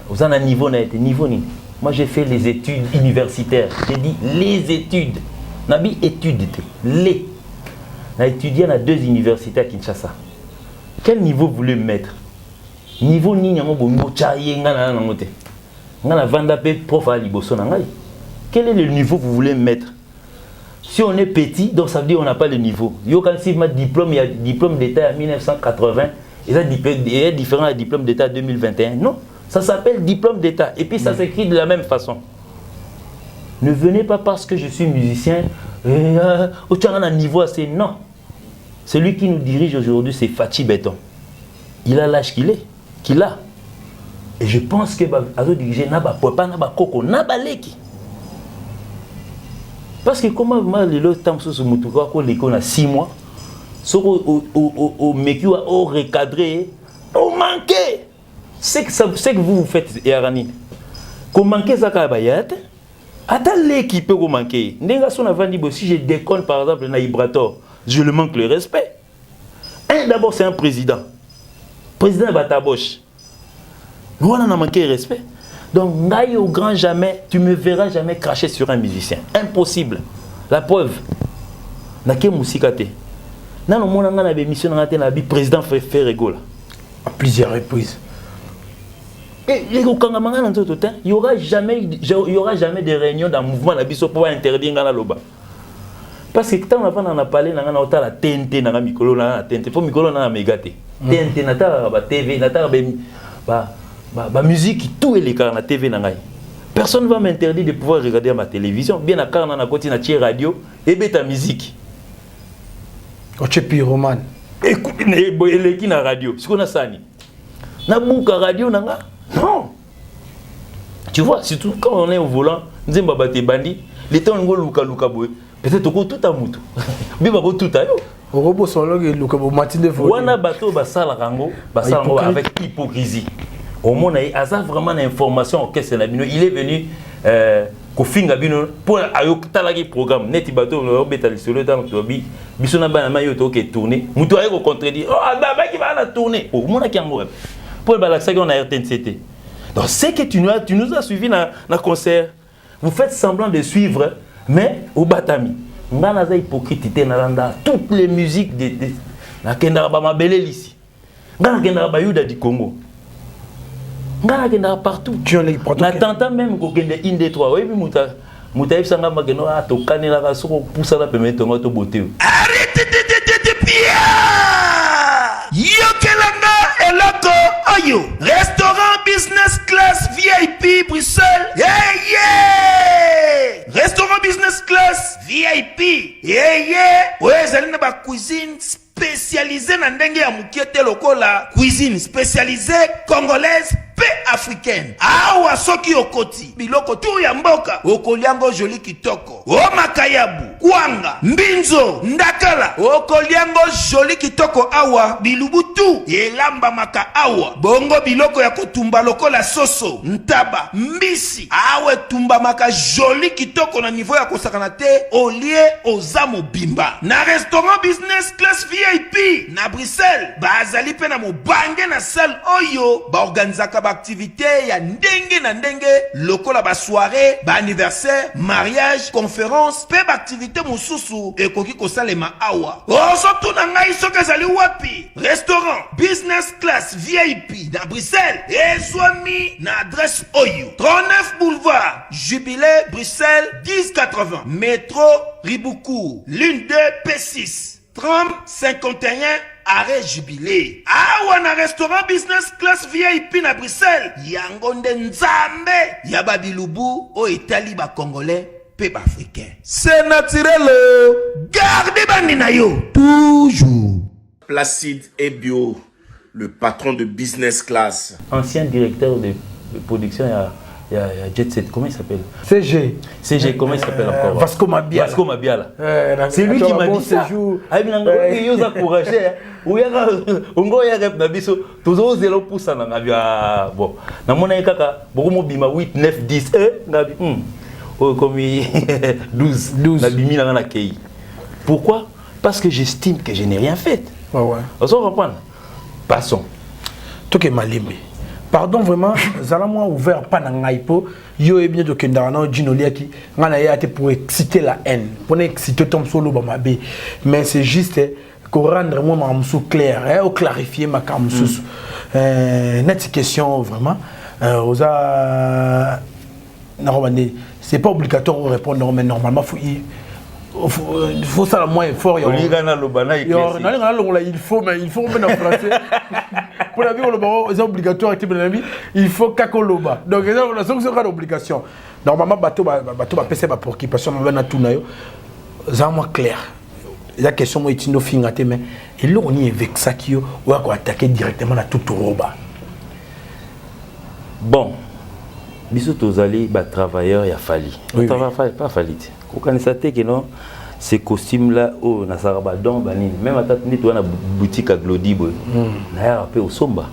aux un niveau net, niveau ni. Moi j'ai fait les études universitaires. J'ai dit les études. Nabi études les. J'ai étudié dans 2 universités à Kinshasa. Quel niveau vous voulez me mettre? Niveau ni nyango bongo chaye ngana na ngote. Ngana vanda pe prof à liboso na ngai. Quel est le niveau que vous voulez me mettre? Si on est petit, donc ça veut dire qu'on n'a pas le niveau. Yo quand si ma diplôme, il y a diplôme d'état en 1980, et ça est différent du diplôme d'état 2021. Non, ça s'appelle diplôme d'état et puis ça s'écrit de la même façon. Ne venez pas parce que je suis musicien au un niveau assez non. Celui qui nous dirige aujourd'hui, c'est Fachi Béton. Il a l'âge qu'il a. Et je pense que Azo diriger n'a pas papa, n'a pas coco, n'a pas leki. Parce que comment le temps sur Moutouka, on a 6 mois, au mécu, au recadré, au manqué. C'est que vous faites, Yarani. Qu'on manque ça, attends l'équipe peut manquer. Si je déconne par exemple, Naïbrator, je le manque le respect. D'abord, c'est un président. Président Bataboche. Nous, on a manqué le respect. Donc, n'aille au grand jamais, tu me verras jamais cracher sur un musicien. Impossible. La preuve. Nake Moussikate. Nan on a une émission dans la président Ferregola. À plusieurs reprises. Et il n'y aura jamais de réunion dans le mouvement pour interdire la loba. Parce que quand on a parlé, on a la TNT, on a Mikolo, la TNT, il faut Mikolo na megate. TNT, on a la TV, on a la musique, tout est les cas na TV na. Personne ne va m'interdire de pouvoir regarder ma télévision. Bien à car on a côté na radio et ta musique. Ochepi Roman. Écoute, les qui na radio, ce qu'on a ça ni. Na bouka radio nanga. Non. Tu vois, surtout quand on est au volant, nous disons baba te bandi, les temps on luka boy. Peut-être que tout a moutou. Bien babo tout a yo. Au robot solo et luka bo matine de on a bateau basala rango avec hypocrisie. Au monde a vraiment l'information que c'est il est venu kofinga bino pour ayoktalaki programme neti bateau no betali solo dans tobi bisona bana mayo to ke tourner muto ayo contredire oh baba qui va la tourner au monde qui en pour le balaxer on a RTNCT. Donc c'est que tu nous as suivi dans concert. Vous faites semblant de suivre mais au batami. Ngana za hypocrite na landa toutes les musiques de na kenda ba mabele ici. Ngana kenda ba yuda du Congo. Ngana kenda partout. N'attends même ko kende inde 3. Oui muta ifsanga mageno a to kanela ka soko poussa la permettre to beauté. Arrête de bien. Yokelanga eloko oyo. Restaurant business class VIP Bruxelles. Yeah. Restaurant business class VIP. Ezali na ba cuisine spécialisée na ndenge ya mukiete lokola cuisine spécialisée congolaise pe africaine. Awa soki okoti biloko tu ya mboka okoliango joli kitoko. O makayabu, kwanga, mbinzo, ndakala okoliango joli kitoko awa bilubutu elamba maka awa. Bongo biloko ya kotumba lokola soso, ntaba, mbisi awe tumba maka joli kitoko na niveau ya kosakana te olie ozamo bimba. Na restaurant business class VIP na Bruxelles bazali pe na mobange na salle oyo ba organizaka ba activité ya ndenge na ndenge lokola ba soirée, ba anniversaire, mariage, conférence pe ba activité mususu ekoki kosalema awa. Ozo tuna ngai soki ezali wapi? Restaurant business class VIP na Bruxelles ezwami na adresse oyo 39 boulevard Jubilé Bruxelles 1080 métro Riboukou l'une 2 P6 30 51 arrêt Jubilé. Awa na restaurant business class VIP na Bruxelles yango nde nzambe ya babilubu o Italie ba congolais pe ba africain. C'est naturel. Gardez bandi na yo toujours. Placide et Bio, le patron de business class. Ancien directeur de production, il y a Jet Set, comment il s'appelle? CG, comment il s'appelle encore? Vasco Mabiala. Vasco Mabiala. C'est lui qui m'a dit ça. Bon, na mona kaka beaucoup bima 8 9 10 ngabi comme 12 na bimi na kei. Pourquoi? Parce que j'estime que je n'ai rien fait. Ouais. On s'en reprend. Passons. Tout est malimé. Pardon vraiment, Zalamoua ouvert pas dans l'aipo. Yo est bien de Kendana, Ginoliaki, Ranayate pour exciter la haine, pour exciter Tom Solo Bamabe. Mais c'est juste qu'on rendre moi ma moussou clair, ou clarifier ma camoussou. Net question vraiment. C'est pas obligatoire de répondre, mais normalement il faut ça le moins fort. Il faut, mais il faut même en français. Pour la vie, c'est obligatoire. Il faut qu'akoloba. Donc, c'est une obligation. Normalement, bateau va passer par préoccupation, mais on tout c'est moins clair. La question est une finate, mais il on y est avec ça qui ou à attaquer directement à tout roba. Bon, bisous tous allés, travailleurs, il a fallu. Pas fallu. Vous connaissez que non, ces costumes-là, oh, na sarabadon, banine. Même à tête, tu as une boutique à Glodibo. D'ailleurs, un peu au somba.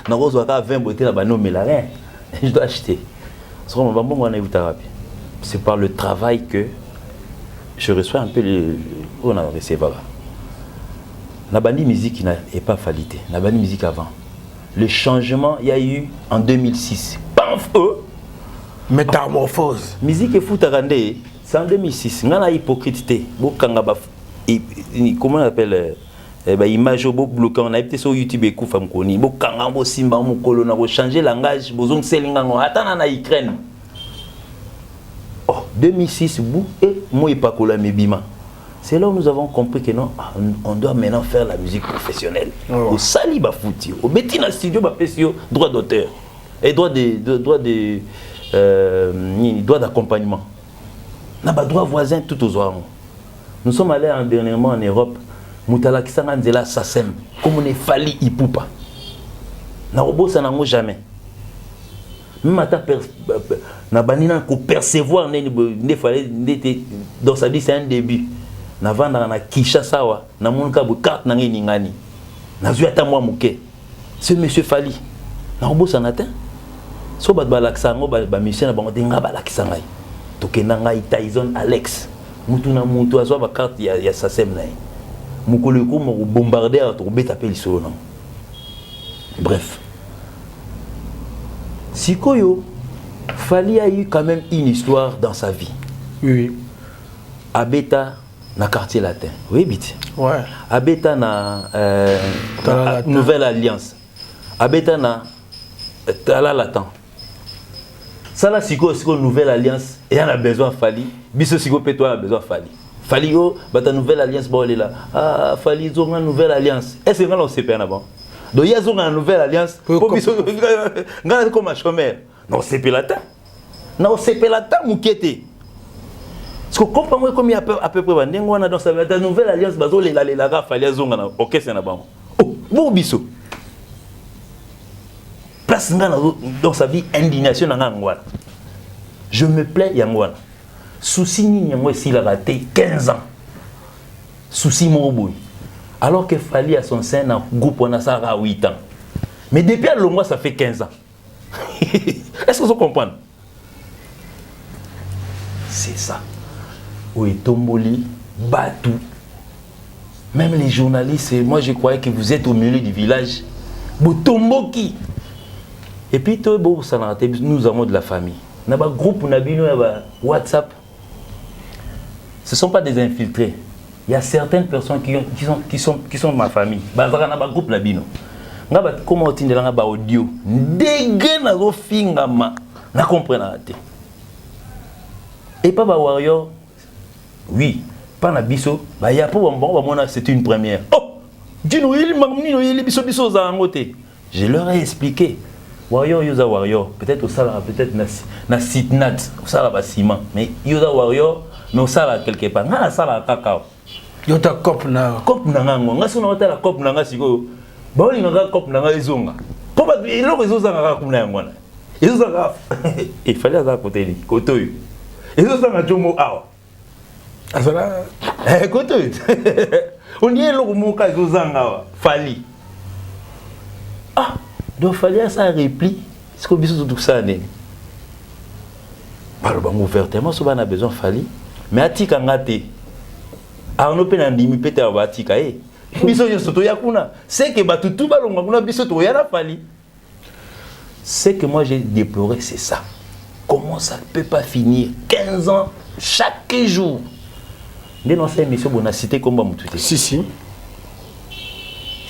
Na rose à 20 beautés là-bas, non, mais là, rien. Je dois acheter. C'est par le travail que je reçois un peu le. On a reçu là. La bandi musique n'est pas falité. La bandi musique avant. Le changement, il y a eu en 2006. Paf! Métamorphose. Musique et foot à rendre. C'est en 2006. On a hypocrite. Comment on appelle image au bloqué. On a été sur YouTube et Koufam Koni. Bokanga Simba Mukolo na changer langage. Bozong Selingango. Attends na Ukraine. Oh 2006 bou et moi pas kola mebima. C'est là où nous avons compris que non, on doit maintenant faire la musique professionnelle. Au sali bafouti, au betina studio bapesio droit d'auteur et droit d'accompagnement. Na ba droit voisin tout aux oies. Nous sommes allés dernièrement en Europe. Moutala kisanga nzela sasem comme on est fali ipupa. Na robo ça n'en jamais. Même à ta na banina ko percevoir ne fallait donc ça dit c'est un début. Na vanda na Kinshasa wa na monka bu carte na ngini ngani. Na zui ata moi muke. Ce monsieur Fali. Na robo ça natin. So ba balaksa ngo ba monsieur na bango denga balaksa ngai. Tokenda ngai Tyson Alex. Mutu na mutu azwa ba carte ya sasem na. Mukolo ko mo bombarder to beta pe lisolo na. Bref. Sikoyo Fali a eu quand même une histoire dans sa vie. Oui. Abeta na quartier latin. Oui, bit. Ouais. Abeta na Nouvelle Alliance. Abeta na Tala Latin. Ça là siko Nouvelle Alliance et on a besoin Fali. Biso siko pe toi a besoin Fali. Fali yo bata Nouvelle Alliance bon là. Ah Fali zo na Nouvelle Alliance. Est-ce que on sait pas là-bas? Donc il y a une Nouvelle Alliance pour biso ngana comme chômeur. Non c'est pelata. Non c'est pelata mukete. Parce que comprends-moi comme il y a à peu près dans sa nouvelle alliance, bazo les la fallait zonga na orchestre na bango. Oh, bon biso. Place dans sa vie indignation na ngwana. Je me plais yangwana. Souci ni yangwa s'il a raté 15 ans. Souci moroboy. Alors que Fally a son sein dans groupe on a ça à 8 ans. Mais depuis le mois ça fait 15 ans. Est-ce que vous comprenez? C'est ça. Oui, Tomboli, Batou. Même les journalistes, moi je croyais que vous êtes au milieu du village. Botomboki. Et puis, nous avons de la famille. Nous avons un groupe, nous avons WhatsApp. Ce ne sont pas des infiltrés. Il y a certaines personnes qui sont ma famille. Nous avons un groupe, nous avons comment on dit audio. Et pas Warrior. Oui, pas na biso, bah y a pour bon, c'est une première. Oh, dis-nous il biso za ngoté. Je leur ai expliqué. Warrior Yosa Warrior, peut-être au sala, peut-être na sitnat, au sala ba ciment, mais Yosa Warrior, mais au sala quelque part. Na sala cacao. Yota cop na ngango, nga sona la cop na nga siko. Ba oli nga cop na nga ezonga. Po ba eloko ezoza nga kumna yangwana. Ezoza il fallait à côté li, kotoyo. Ezoza nga jomo awa. Écoute, on y est le mot que vous en Fally. Ah, donc Fally a sa réplique. Est-ce que vous avez tout ça? Parle ouvertement, on a besoin de Fally. Mais Atika ngate. Arno penandimi pete wa Atika eh. Biso yo soto yakuna. C'est que batutu balonga kuna biso to yana Fally. Ce que moi j'ai déploré c'est ça. Comment ça ne peut pas finir 15 ans chaque jour? Dans cette émission, on a cité comme Moutoute. Si.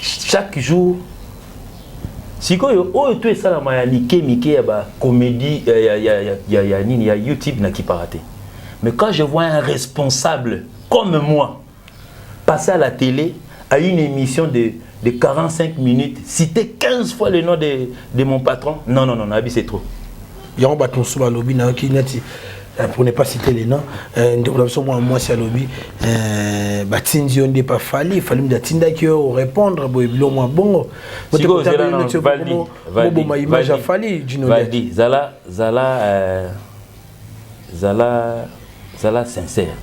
Chaque jour, si tu es ça, il y a comédie, il y a YouTube qui peut rater. Mais quand je vois un responsable comme moi passer à la télé à une émission de 45 minutes, citer 15 fois le nom de mon patron, non, c'est trop. Il y a un bâton sous la lobby pour ne pas citer les noms, moi c'est lobby. Batinzi on n'est pas Fally, il fallait me dire qui répondre, bon. Valdi, Zala sincère.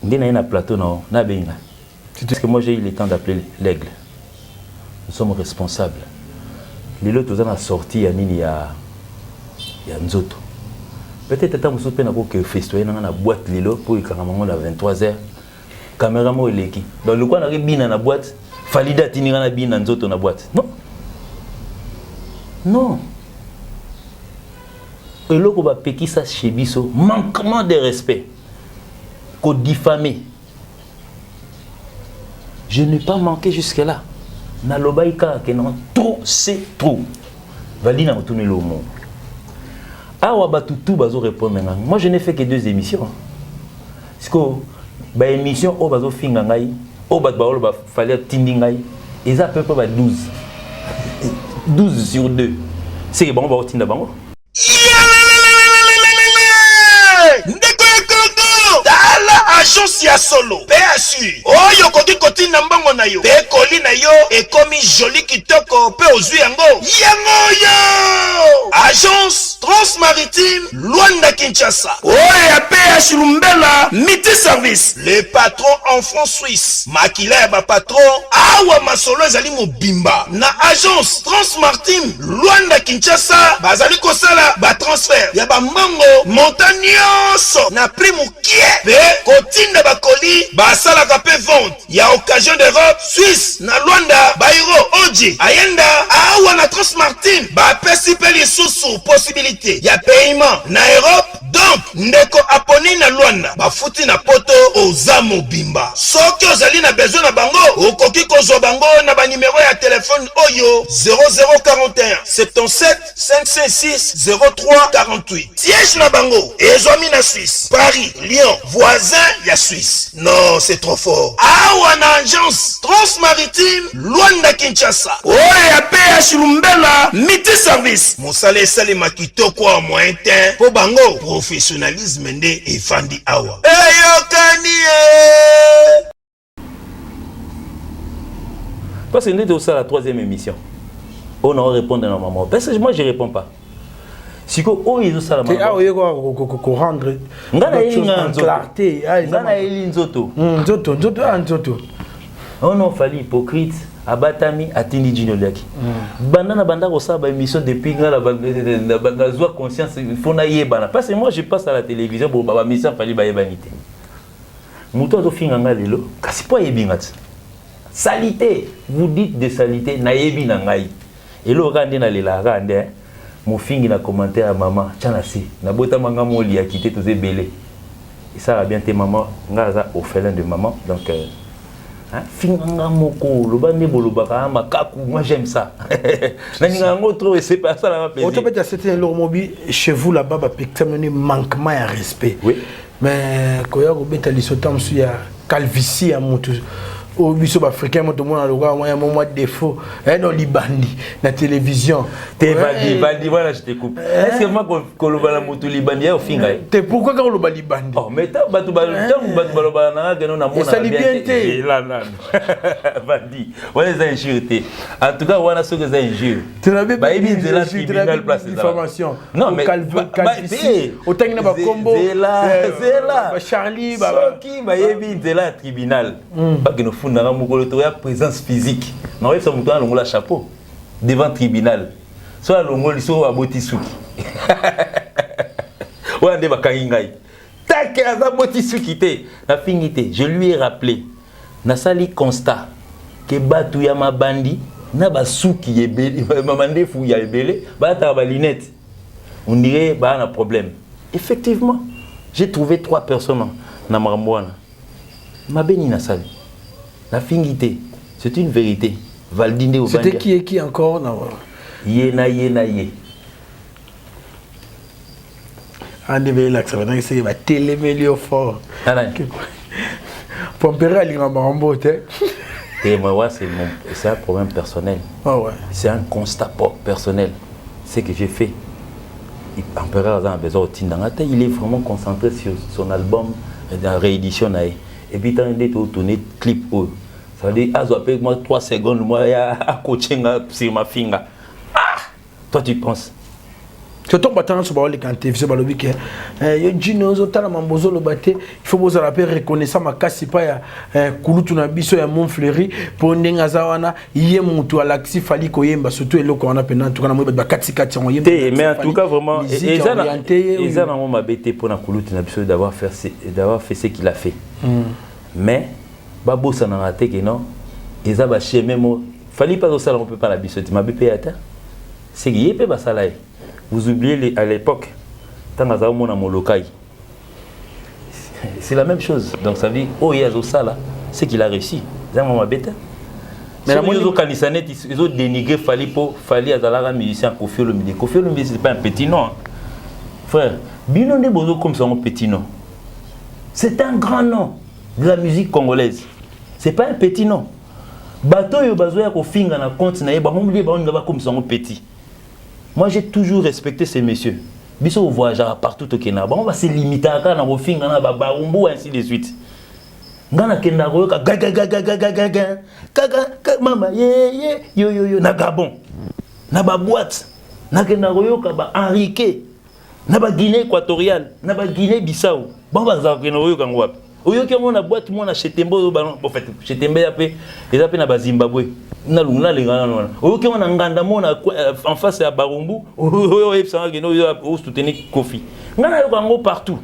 Il y a un plateau na benga. Parce que moi j'ai eu le temps d'appeler l'aigle. Nous sommes responsables. Les autres ont sorti il y a Nzoto. Peut-être que nous avons fait une boîte pour le caméraman à 23h. Caméraman est l'équipe. Donc le coin a bien dans la boîte. Fally tinira bien dans Nzoto na boîte. Non. Et là on va péquer ça chez Bisso. Manquement de respect. Qu'on diffamé. Je n'ai pas manqué jusque-là. Na lobaïka que non trop c'est trop. Vali na retourner le monde. Moi je n'ai fait que 2 émissions. Parce que l'émission au bazo fingangai, au bazo fallait tindingai, et ça peut pas 12. 12 sur 2. C'est bon, on va tinda bango. Agence ya solo PSU oyo koki kotinda mbongo na yo pe koli na yo ekomi joli kitoko pe ozwi yango yo Agence Transmaritime Luanda Kinshasa oyo ya PSU Lumbela Miti Service le patron en France Suisse makila ya ba patron awa masolo ezali mobimba na Agence Transmaritime Luanda Kinshasa bazali kosala ba transfert ya ba mbongo montagnons na prix mukie pe tinda bakoli basalaka pe vente ya occasion d'Europe Suisse na Luanda bairo oji ayenda awa na Transmartine bapesi pe lisusu possibilité ya paiement na Europe. Donc ndeko aponi na Luanda bafuti na poto oza mobimba soki ozali na besoin na bango okoki kozwa bango na ba numéro ya téléphone oyo 0041 77 556 03 48. Siège na bango ezwami na Suisse, Paris, Lyon, voisin ya Suisse. Non, c'est trop fort. Awa na agence Transmaritime Luanda Kinshasa. Kinshasa. Oya PH Lumbela, Miti Service. Mosala esalema kitoko a moyen temps. Po bango, professionnalisme nde efandi awa. Parce que nous sommes à la 3e émission. On va répondre à maman. Parce que moi, je ne réponds pas. Si vous avez ça, la maman. Il faut rendre clarté. On a fallu hypocrite. Abatami atini Junioliaki. Bandana banda kosa ba émission depuis nga la joie conscience il faut na yebana parce que moi je passe à la télévision pour ba mission fali ba yebanité. Muto to finga nga lelo kasi po yebingat. Salité, vous dites de salité na yebi na ngai. Et le rande na lela rande mon fingi na commentaire à maman tchanasi na bota manga moli a quitté tous belé. Et ça va bien tes maman nga za orphelin de maman donc Finganga moko, le bande bolobaka makaku, moi j'aime ça. Nangango trop et c'est pas ça la plaisir. Autant peut-être c'était leur mobile chez vous là-bas bah peut-être manquement à respect. Oui. Mais quand il y a robeta lisotam sur ya calvitie à moto. Au biso africain moto mona loka moi moment défaut dans libandi na télévision. T'es Valdi voilà je te coupe. Est-ce que moi koloba la moto libandi au finga? T'es pourquoi quand koloba libandi? Oh mais ta batu baloba na que non amona. Ça bien là là. Valdi. Voilà les injures. En tout cas voilà ce que les injures. Tu n'avais pas tribunal place d'information. Non mais calvitie autant qu'il n'a pas combo. C'est là. Charlie qui va yebi de la tribunal. Pas que nous funda mukolo to ya présence physique na wefa muto na longola chapeau devant tribunal so la longoli so aboti suki wa nde bakangi ngai take aza boti suki te na fingité je lui ai rappelé na sali constat que batu ya mabandi na basuki yebele mamandefu ya yebele bata ba lunette on dirait ba na problème effectivement j'ai trouvé 3 personnes na marambwana mabeni na sali la fingité, c'est une vérité. Valdine au c'était qui encore non. Yena. On devait l'accès maintenant c'est va télémélio fort. Pompérer à l'Irambo et moi c'est un problème personnel. Oh ouais. C'est un constat personnel. Ce que j'ai fait. Empereur a besoin de il est vraiment concentré sur son album la réédition et puis tant d'être tourné clip ça veut dire avec moi 3 secondes moi à coaching sur ma finger. Toi tu penses tu tombe battant sur les cantés c'est balobi que yo jino zo tala mambozo lo baté il faut vous rappeler reconnaissant ma kasi pa ya kulutu na biso ya Montfleury pour ndenga zawana yé mutu alaxi fali koyemba surtout eloko on a pendant tout kana mo ba katikati on yemba mais en tout cas vraiment ils ont vraiment mabete pour na kulutu na biso d'avoir fait ce qu'il a fait. Mais babo ça n'a raté que non ils a bâché même fallait pas ça on peut pas la biso ma bp ata c'est qui peut pas ça là. Vous oubliez à l'époque, c'est la même chose. Donc ça veut dire, oh, il y a ça là, c'est qu'il a réussi. C'est un bête. Mais la moindre canisanet, ils ont dénigré Fali Azalara musicien Kofi Olomide. Kofi Olomide, c'est pas un petit nom. Frère, Bino de Bozo comme ça, un petit nom. C'est un grand nom de la musique congolaise. C'est pas un petit nom. Bato yo bazo ya ko finga na compte na yeba homli ba ngaba comme ça un petit. Moi, j'ai toujours respecté ces messieurs. Biso voyageurs partout au Kenya. On va se limiter à quand on finit na barumbu ainsi de suite. Ngana kenda roka gaga mama yo na Gabon. Na ba boîte. Na kenda roka ba Henrique. Na ba Guinée équatoriale, na ba Guinée Bissau. Bon ba za kenda roka ngwapi. Oyo ke mona boîte mona Chetembo ba en fait Chetembe yapé les appels na ba Zimbabwe. Na lungna lingana nona oke wana nganda mona en face ya Barumbu oyo epsanga geno oyo soutenir Kofi ngana yo bango partout.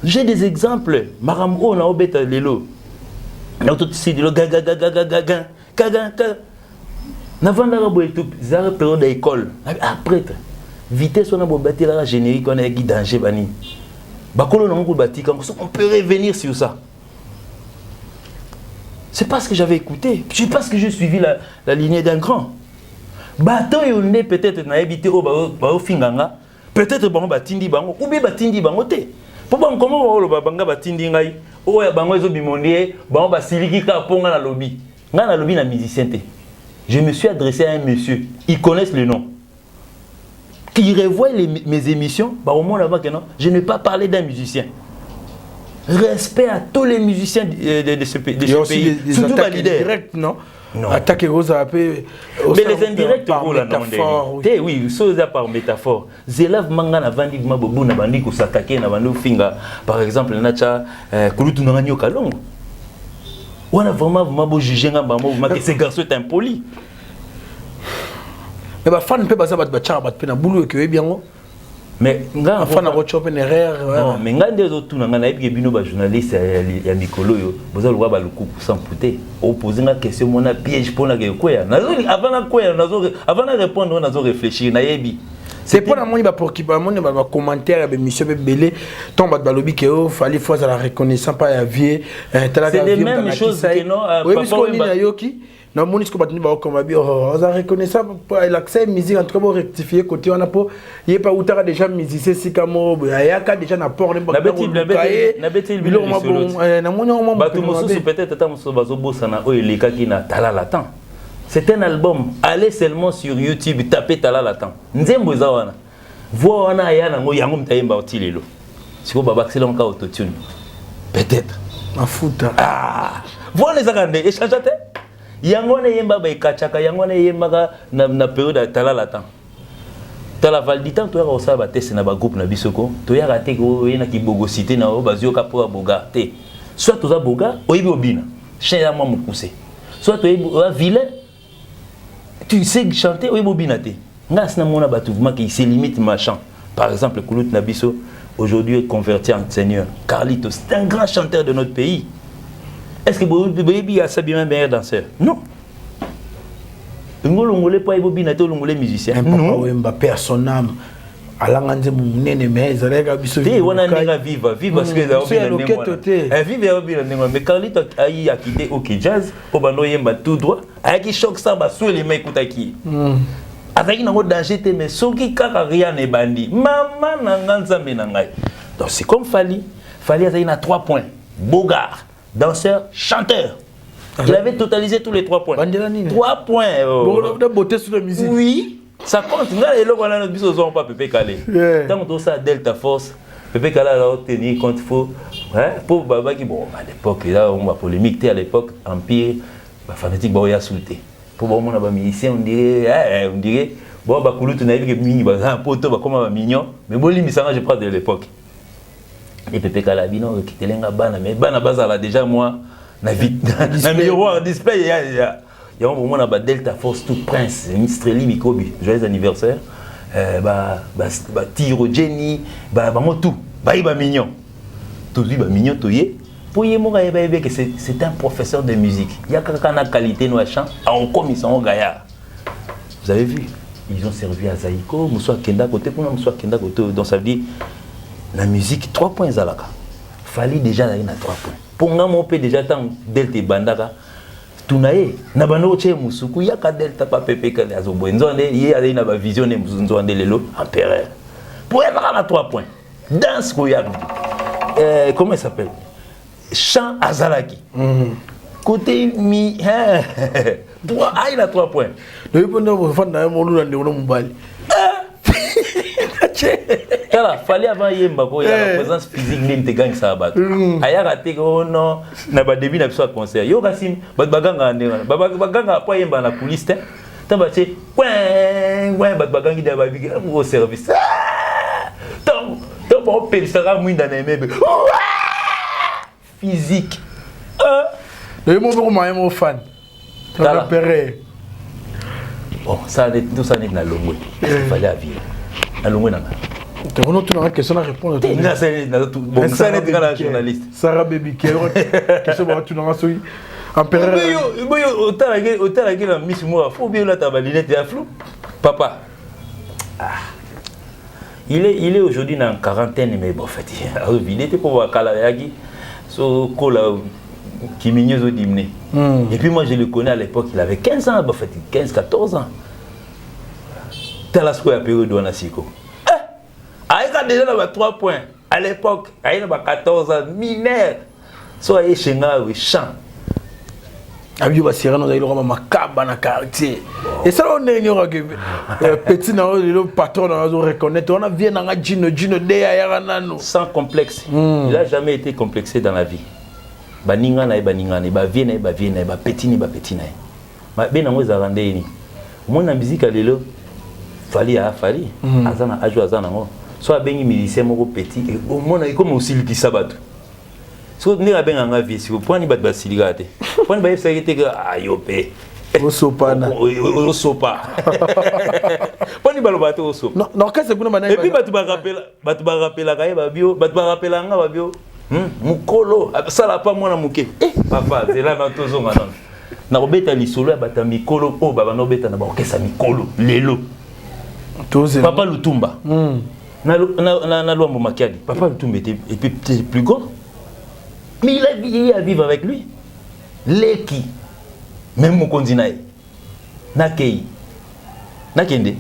J'ai des exemples marambo na obeta lelo na tout si de gaga na vanda rabo et tout zara période d'école après vitesse on a bobati la générique on a qui danger bani bakolo na ngou batika on peut revenir sur ça. C'est parce que j'avais écouté, c'est parce que j'ai suivi la lignée d'un grand. Bato yonde peut-être na habité au bao finganga, peut-être bango batindi bango ou bien batindi bango te. Pour bango comment le banga batindi ngai, o ya bango ezo bimondie, bango basiliki ka ponga na lobby. Nga na lobi na musicien. Je me suis adressé à un monsieur. Ils connaissent le nom. Qui revoit mes émissions, bah au moins là-bas que non, je n'ai pas parlé d'un musicien. Respect à tous les musiciens de ce pays. Il y a aussi des attaques directes, non? Non. Attaques aux appels. Mais les indirects, par métaphore. Oui, ça par métaphore. Zelav manga na vandi mabobu na bandi ko s'attaquer na bandi finga. Par exemple, nacha kulutu na nyo kalongo. On a vraiment mabo juger ngamba mo que ces garçons est impoli. Mais bah fan peut baza bat bachara bat pena boulot que bien. Mais nga fan na rochope une erreur. Non, mais nga ndezo tout na nga na yebi bino ba journaliste ya mikolo yo. Boza lwa ba luku sans pouter. Opposer nga question mona piège pour na ke kwea. Nazo avant na kwea nazo avant na répondre nazo réfléchir na yebi. C'est pour la moni ba pour qui ba moni ba commentaire ba monsieur belé tombe ba lobby que oh fallait fois à la reconnaissance pas ya vie c'est les mêmes choses que non oui parce qu'on y a yoki na moni ce que batini ba comme bi oh ça reconnaissance pas l'accès musique en tout cas rectifier côté on a pas il est pas outara déjà musicien si kamo ya ka déjà na port na betil bilo na moni on ba tout mosusu peut-être tata mosusu bazo bosana o eleka ki na tala latin. C'est un album. Allez seulement sur YouTube, tapez Tala Latan. Nzembo zawana. Voir wana ya nango yango mtayemba otilelo. Siko baba c'est lonka autotune. Peut-être. Ma fouta. Ah. Voir les akande échangeate. Yango na yemba ba ikachaka, yango na yemba na période Tala Latan. Tala Valditan to ya osa ba test na ba groupe na bisoko. To ya raté ko yena ki bogo cité na o bazio ka po boga te. Soit to za boga, oyibi obina. Chen ya mamu poussé. Soit to ya vilain. Tu sais chanter oui bobinate. Ngas na mona batouvement qui se limite machin. Par exemple, Koulout Nabiso aujourd'hui est converti en seigneur. Carlito, c'est un grand chanteur de notre pays. Est-ce que Baby a sabi un meilleur danseur? Non. Ngolongolé pas bobinate ngolongolé musicien. Non. Pas personne âme. Alanganze munene mais zarega biso. Te wana ninga viva parce que da obina ndemona. Viva obina ndemona mais Carlito a quitté OK Jazz pour bando yemba tout droit. Aki choc ça ba sous les mains kutaki. Avec nango danger te mais soki kaka rien ne bandi. Mama nanganza menangai. Donc c'est comme Fali a eu 3 points. Bogart, danseur, chanteur. Il avait totalisé tous les 3 points. 3 points. Bon, la beauté sur la musique. Oui. Ça compte, nous avons dit que pas Pépé Calé. Tant que ça Delta Force, Pépé Calé a tenu compte faut pour Baba qui bon à l'époque là on va polémique à l'époque Empire fanatique ba ya souté. Pour bon on a musicien on dirait bon ba Koulout na yebi mingi ba un poto ba comme mignon mais bon limisanga je parle de l'époque. Et Pépé Calé bino qui telenga bana mais bana bazala déjà moi na vite na miroir display ya il y a un moment où Delta Force tout prince, Mistreli Mikobi, joyeux anniversaire, Tiro Jenny, tout, mignon. Tout lui mignon tout y est. Pour y est que c'est un professeur de musique. Il y a quelqu'un qui a qualité nous chant, en commission au gaillard. Vous avez vu, ils ont servi à Zaïko, Moussa Kenda côté pour Moussa Kenda côté. Donc ça veut dire la musique 3 points Zalaka. Fallait déjà aller à 3 points. Pour moi on peut déjà tant Delta Bandaka. Tunaye na bano che musuku ya ka Delta pa Pépé Calé azobo nzonde ye ali na ba vision ne nzonde lelo empereur pour être à 3 points danse ko ya comment il s'appelle chant azalaki côté mi droit il a 3 points le pondo fanda mo lula ndi ono mbali Kala, fallait avant yemba ko ya présence physique n'inte gang ça bat. Aya raté ko non na ba début na biso concert. Yo kasim baganga ndengana. Baganga pa yemba na police te. Tamba che ouais bagangi da ba bigi au service. Tom bon pensera mwinda na mebe. Physique. Le mo ko ma mo fan. Kala péré. Bon, ça tout ça n'est na longue. Il fallait à vivre. Allons là. Tu as une question à répondre. Ça n'est pas la journaliste. Sarah Baby, question tu n'as pas empereur. Autant la Miss Moura, faut bien la tabalinette à flou. Papa. Il est aujourd'hui dans 40aine mais bon fait. Il était pour voir Kalayagi so kola qui mignon au dîner. Et puis moi je le connais à l'époque, il avait 15 ans, bon fait 15-14 ans. Talasco a période de Nasiko. Il a déjà 3 points. À l'époque, il a 14 ans, mineur. Soit il chant. Abio ba sirano da iloko makaba na quartier. Et ça on est petit na le patron na zo reconnaître on a vient na Gino de ya nano sans complexe. Il a jamais été complexé dans la vie. Baninga na ba vie na ba petit na. Ma bena mo za rande ni. Mon na musique lelo fali azana ajo azana ngo. So abengi musicien moko petit et au mona comme aussi le sabato. So ni abenga nga vie si point ni bat basiligate. Point ba yesa yete ayope. Osopa na. Osopa. Point ni balobato osopa. Non qu'est-ce que na. Et puis batu ba rappela kaye ba bio, batu ba rappela nga ba bio. Mukolo, ça la pas moi na muke. Papa, c'est là na tozonga non. Na robeta lisolo bata mikolo o baba no beta na ba okesa mikolo lelo. Papa Lutumba. Na Luambo Makiadi. Papa Lutumba était plus grand. Mais il a vieilli à vivre avec lui. Leki. Même Mokondi nae. Nakei. Nakende.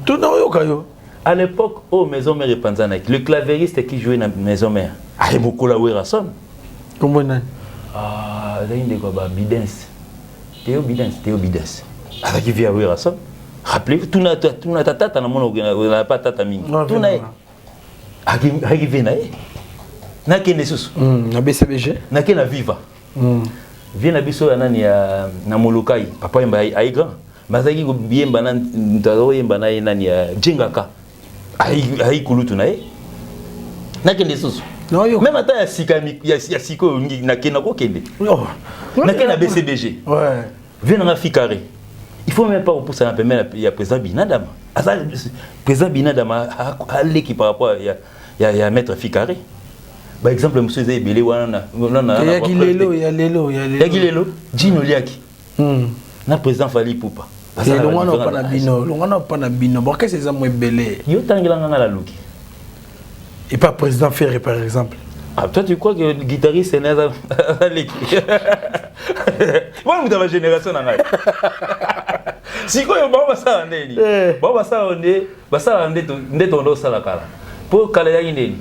Tout dans yokayo. À l'époque, au Maison Mère et Panzanaï, le clavériste qui jouait dans la Maison Mère, a beaucoup la Werason. Comment on a? Ah, il y a Bidens. Théo Bidens. Avec qui vient à Werason. Rappelez-vous, tout n'a tata, n'a pas tata ming. Tout n'a arrivé na n'a qu'un sous. Na BCBG. N'a qu'un viva. Vient à biso na Molokai. Papa est grand. Mazaki go bien banan ntaro yembana nani ya jingaka. Ai kulutu na n'a qu'un sous. Même attends ya siko na kena ko kende. Na qu'un BCBG. Ouais. Vient na ficaré. Il faut même pas repousser un peu, mais il y a président Binadama. Président Binadama a l'équipe par rapport à Maître Ficaré. Par exemple, M. Zébélé, il y a Lelo. Gino Liaki. Le président Fali Poupa. Il y a pas bino. Bon, qu'est-ce que c'est moi belé? Il y a et pas président Ferré, par exemple. Ah, toi, tu crois que le guitariste est né dans l'équipe? Moi, je suis dans ma génération. Si quoi, on va ça en est. On va ça en est. Pour Kalayagine,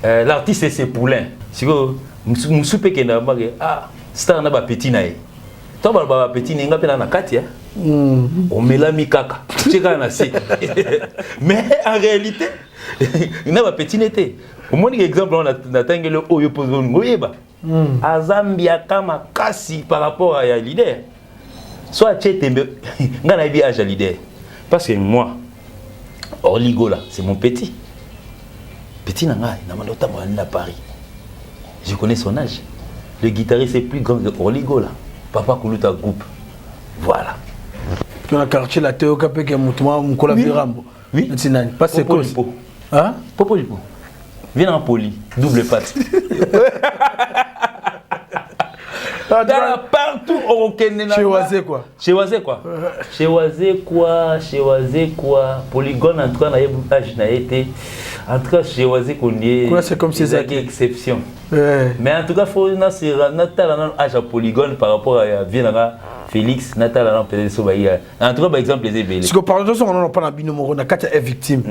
l'artiste c'est Poulain. Si quoi, je suis péqué dans le ah, c'est un petit naï. Toi, tu as petit naï, tu as un Katia. On met la mikaka. Mais en réalité, il n'a pas petit n'était. Au moins, exemple, on a atteint le haut de à Zambia, kama kasi par rapport à l'idée. Soit Tchetembe, n'a pas à l'idée. Parce que moi, Orligola, c'est mon petit. Petit n'a pas à Paris. Je connais son âge. Le guitariste est plus grand que Orligola. Papa Koulouta groupe. Voilà. Tu as quartier la Théo Capé qui est mon collaborateur. Oui. Pas c'est quoi? Hein? Popo Lipo. Viens en poli, double patte. Partout on connaît. Chez Oazé quoi? Chez Oazé quoi? Polygone en tout cas, n'a été. En tout cas, chez Oazé qu'on est. C'est comme si c'était une exception. Mais en tout cas, il faut Natal âge à Polygone par rapport à Vienna. Félix, Natal, en tout cas, par exemple, les événements. Si on parle de ça, on n'a pas de binôme, on a 4 victimes.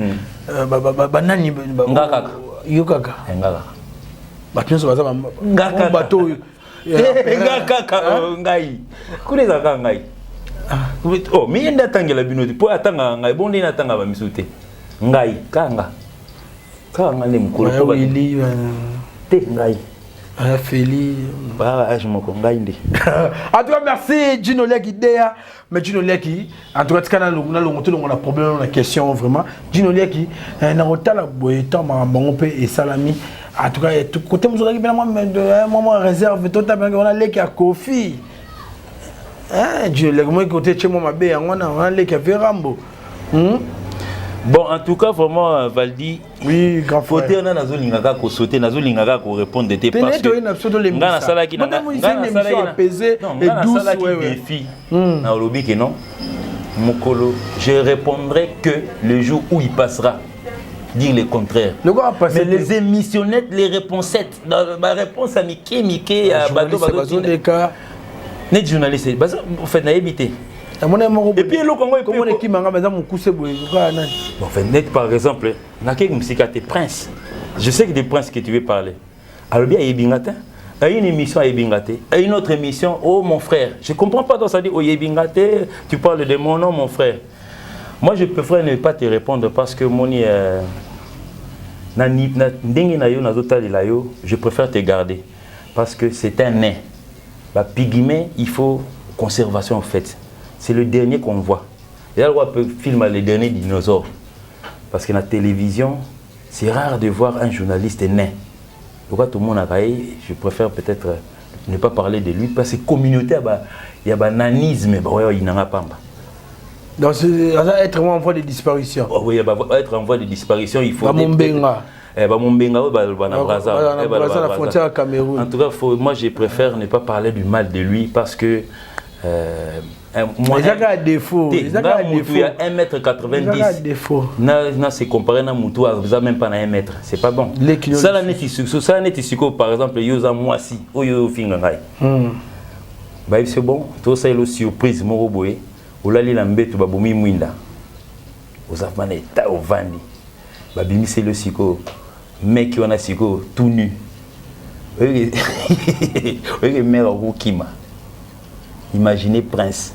Banani, Ngakaka. Yokaka. Ngakaka. Bateau, ça va. Ngakaka. Bateau. Ngakaka. Ngai. Koulezaka ngai. Oh, mais il y a des binômes. Pour attendre, ngai. Bon, il y a des binômes. Ngai. Kanga. Kanga n'est pas cool. Oui, Te ngai. Feli. En tout cas, merci Gino Liaki Dea. Mais Gino Liaki, en tout cas, on a un problème, on a une question vraiment. Gino Liaki, on a un boyetan, on a et salami. En tout cas, tout côté, on a un moment réserve, on a l'équipe à Kofi. Gino Liaki, moi, côté chez moi, on a l'équipe à Verambo. Bon, en tout cas, vraiment, Valdi, oui, grand frère. Côté, on a Nazolingaka ko sauter, Nazolingaka ko répondre de tes parce que on a sala qui n'a apaisé et douce, défi. Na lobby que non. Mokolo, je répondrai que le jour où il passera. Dire le contraire. Mais les émissionnettes, les réponsettes, ma réponse à Mickey, à Bateau, net journaliste, vous faites éviter. Et puis le Congo est comme qui m'a mis dans mon coup, c'est bon. Enfin, net par exemple, n'a qu'un prince. Je sais que des princes que tu veux parler. Alors bien, il y a à une émission à Ebingate, à une autre émission, oh mon frère, je comprends pas, toi ça dit, oh Ebingate, tu parles de mon nom, mon frère. Moi je préfère ne pas te répondre parce que mon je préfère te garder parce que c'est un nain. Bah, pygmée, il faut conservation en fait. C'est le dernier qu'on voit. Et là, on peut filmer les derniers dinosaures. Parce que la télévision, c'est rare de voir un journaliste nain. Pourquoi tout le monde a raillé, je préfère peut-être ne pas parler de lui parce que communauté, il y a un nanisme, il n'en a pas. Donc, c'est être en voie de disparition. Oh, oui, être en voie de disparition, il faut. La frontière à Cameroun. En tout cas, moi je préfère ne pas parler du mal de lui parce que. Moi, il y a des défauts. Il y a 1m90. Non, c'est comparé à Moutou, vous n'avez même pas 1 mètre. C'est pas bon. Ça, par exemple, il y a moi si, c'est bon. Tout ça, c'est une surprise. Olali lambetu babomi mwinda ozafana eta ovandi babimi c'est le siko mec on a siko tout nu oui mère Rokima imaginez prince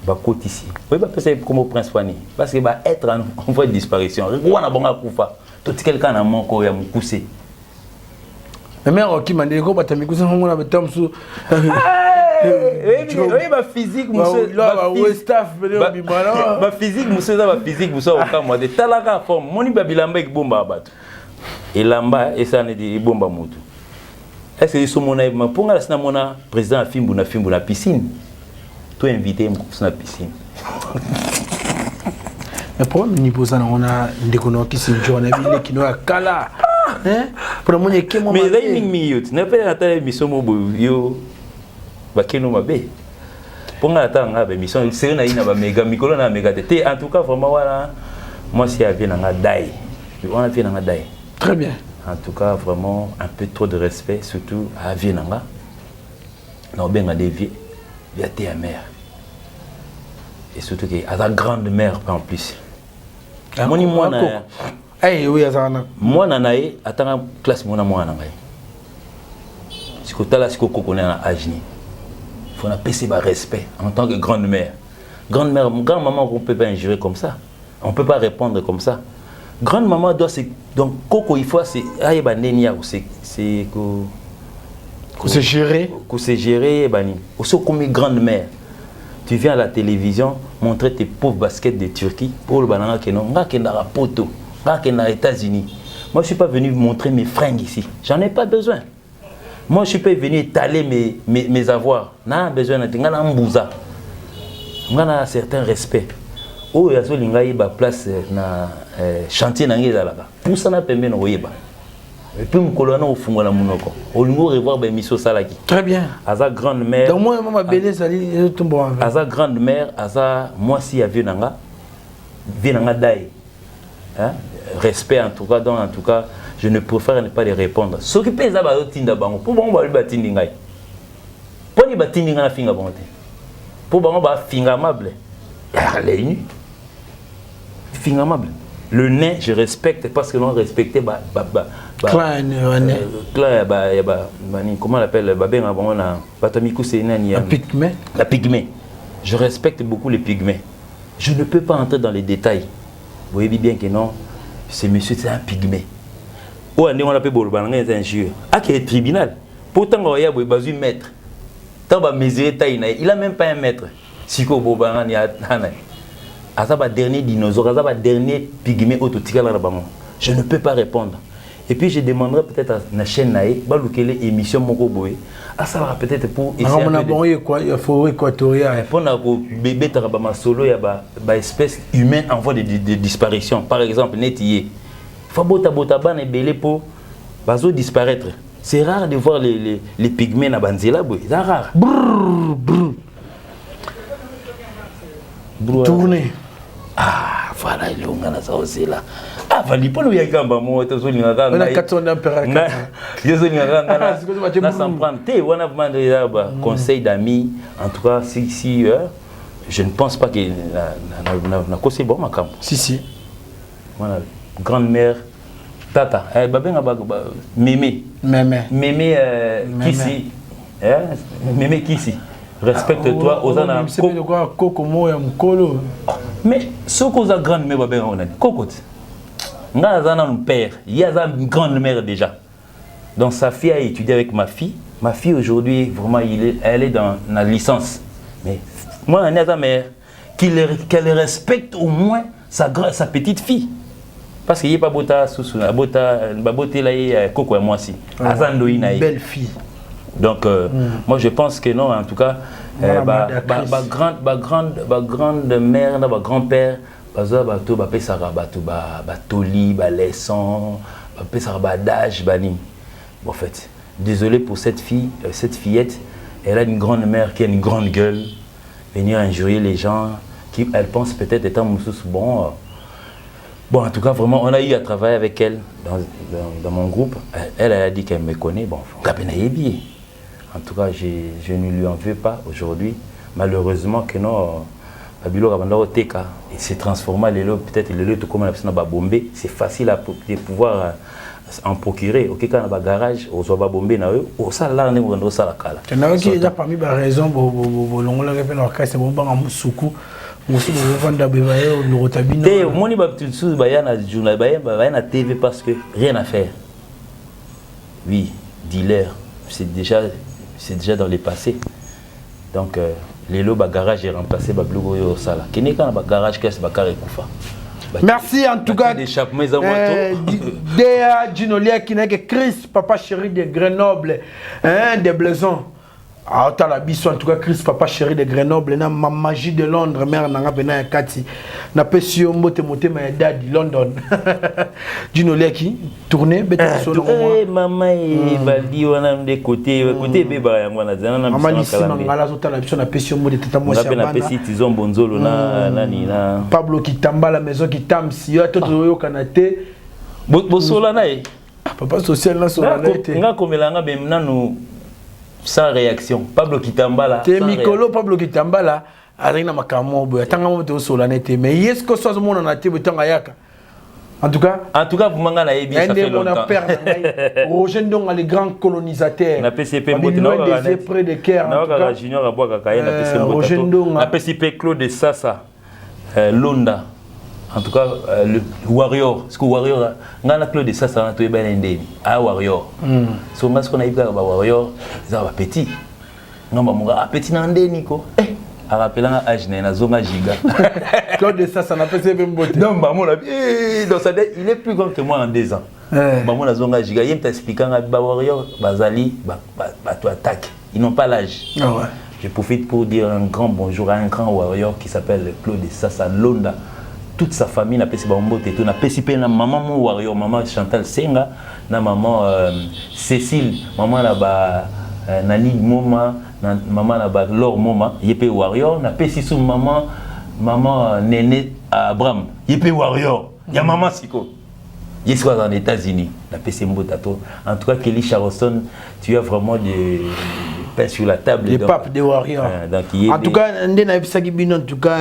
bakot ici oui pas penser comme prince Fani parce que va être en voie de disparition wana bonga kufa tout quelqu'un na moko ya mukuse mère Rokima ndeko batamikusa ngona betamsu oui, ma physique, monsieur. Ma physique, monsieur, ma physique, monsieur, au cas moi de talaka forme. Moni babilamba ek bomba abatu. Et lamba, et ça ne dit bomba mutu. Est-ce que ils mon ma ponga la sina mona président film na piscine. Toi invité na piscine. Mais problème ni posa na ona ndekono kisinjo na bile kino kala. Hein? Pour mon ekemo. Mais là il minute. Ne pas attendre émission mo yo. Bakeno mabe ponga atanga ba mission c'est na ina ba méga mikolo na méga té en tout cas vraiment voilà moi si avait na dai on a fait na dai très bien en tout cas vraiment un peu trop de respect surtout à Vienanga na benga dévier via ta mère et surtout que à la grande mère en plus moni moi na oui azana moi na nae atanga classe mona moi na ngai sikotala sikoko na ajni. Il faut appeler ça respect en tant que grande-mère. Grande-mère, grand-maman, on ne peut pas injurer comme ça. On ne peut pas répondre comme ça. Grande-maman doit se... Donc, Coco, il faut... C'est gérer. C'est gérer. Aussi, comme grande-mère, tu viens à la télévision montrer tes pauvres baskets de Turquie. Pour le banana, qui est à Poto, qui est aux États-Unis. Moi, je ne suis pas venu montrer mes fringues ici. J'en ai pas besoin. Moi, je suis pas venu étaler mes avoirs. Je n'ai besoin de mbouza. Je a un certain respect. Oh, il y a une place na chantier là-bas. Pour ça, on a permis de voir. Et puis, je suis au fond de la monoko. On va revoir mes missions salaki. Très bien. Asa grande-mère. Donc, moi, ma belle, ça dit, Asa grande-mère, Asa, moi, si il y a Vienanga Dai. Respect, en tout cas, je ne préfère ne pas les répondre. S'occuper de ça, tinda bango. Pour bon, on va tindi ngai. Pour ni batindi ngai na finga bonte. Pour bon, on va finga amable. Les finga amable. Le nain, je respecte parce que l'on respectait comment on l'appelle babenga bon na batamiku c'est nani la pygmée. La pygmée. Je respecte beaucoup les pygmées. Je ne peux pas entrer dans les détails. Vous voyez bien que non, ce monsieur c'est un pygmée. Ou on appelle Bolbananga c'est un jeu. Ah qui est tribunal. Pourtant on y a besoin de mètre. Tant va mesurer taille, il a même pas 1 mètre. Siko Bolbananga ni atana. Azaba dernier dinosaure, azaba dernier pygmée autotika là bas. Je ne peux pas répondre. Et puis je demanderai peut-être à la chaîne naïe, balukele émission moko boy. Ah ça va peut-être pour essayer. On a bon quoi, il faut équatorial. Pour na ko bébé tarabama solo ya ba espèce humaine en voie de disparition. Par exemple netié. Faut bota ban et belé pour bazo disparaître. C'est rare de voir les pygmées na banzela boy. C'est rare. Tourner. Ah, voilà, il y a ça aussi là. Ah, il faut y aller moi, on a 400 d'impératrice. On a demandé conseil d'amis. En tout cas, si je ne pense pas que c'est bon ma camp. Si. Voilà, grande-mère, Tata, Mémé. Kisi. Mémé Kisi. Respecte-toi aux ana. Mais ce qu'on a grande mère, on a dit. Kokot. On a un père. Il y a une grande mère déjà. Donc sa fille a étudié avec ma fille. Ma fille aujourd'hui, vraiment, elle est dans la licence. Mais moi, on a ta mère qu'elle respecte au moins sa petite fille. Parce qu'il n'y a pas bota sous la beauté là, Coco et moi aussi. Belle fille. Donc, moi je pense que non, en tout cas, grande mère, ma grand-père, toli, laissant, d'âge, en fait, désolé pour cette fillette, elle a une grande mère qui a une grande gueule, venir injurier les gens, qui elle pense peut-être étant bon. Bon, en tout cas, vraiment, on a eu à travailler avec elle dans mon groupe. Elle a dit qu'elle me connaît. Bon, en tout cas, je ne lui en veux pas aujourd'hui. Malheureusement, que non, il s'est transformé peut-être tout comme on a bombé. C'est facile de pouvoir en procurer. Ok, quand on a un garage, on va bomber na eux. On ça là, on va ça la cala. Tu n'as qui déjà parmi les raisons pour l'onglet que l'on a c'est bon bang en soukou. Monsieur vous vendre bébaye au rotabino. Et moi ni baptiste sous bayana journal bayana TV parce que rien à faire. Oui, dealer, c'est déjà dans le passé. Donc les lots garage est remplacé par blue au sala. Qui n'est quand ba garage qu'est-ce ba carré koufa. Merci en tout cas. Déa Ginolia qui n'est que Chris, papa chéri de Grenoble, de Blaison. En tout cas, Chris, papa chéri de Grenoble, na ma magie de Londres, mère n'a pas Kati, n'a pas si on mote ma dad de London. Ginolia qui tourné, maman et Valdi, on a des côtés bébé, on a des maman ici, mangala, on a pas si on mote tata moi bonzolo na Pablo qui tamba la maison qui tam si yo to yo kanate. Bosola nae. Papa social na sola nae. Nga komelanga be nanu sans réaction. Pablo Kitambala. T'es Mikolo, Pablo Kitambala. Arina Makamo, Tanga Moto Solanete. Mais est-ce que ça se montre en até Tangayaka? En tout cas, vous m'en avez bien. On a perdu. Roger Ndong, les grands colonisateurs. On a PCP des près de Caire. Roger Ndong. On a PCP Claude de Sassa. Londa. En tout cas, le Warrior. Parce que Warrior, on a Claude de Sassa, on a tout bien. Ah, Warrior. So, ce qu'on a eu avec Warrior, c'est un petit. On a petit Nandé, Nico. A rappelé un âge, il a zone giga. Claude de Sassa, on a fait même beauté. Non, il est plus grand que moi en 2 ans. Maman a zone giga. Il m'a expliqué que Warrior, Bazali, tu attaques. Ils n'ont pas l'âge. Je profite pour dire un grand bonjour à un grand Warrior qui s'appelle Claude de Sassa Londa. Toute sa famille n'a pas si bon et tout n'a pas si na maman mon Warrior, maman Chantal Senga, na maman Cécile, maman là-bas Nani Moma, maman là-bas Laure Moma, yépé Warrior, n'a pas si sous maman Néné Abraham, yépé Warrior, y a maman Siko. Il soit dans les États-Unis, n'a pas si tato. En tout cas, Kelly Charleston, tu as vraiment des pain sur la table. Les papes de Warrior. En tout cas, on a en tout cas.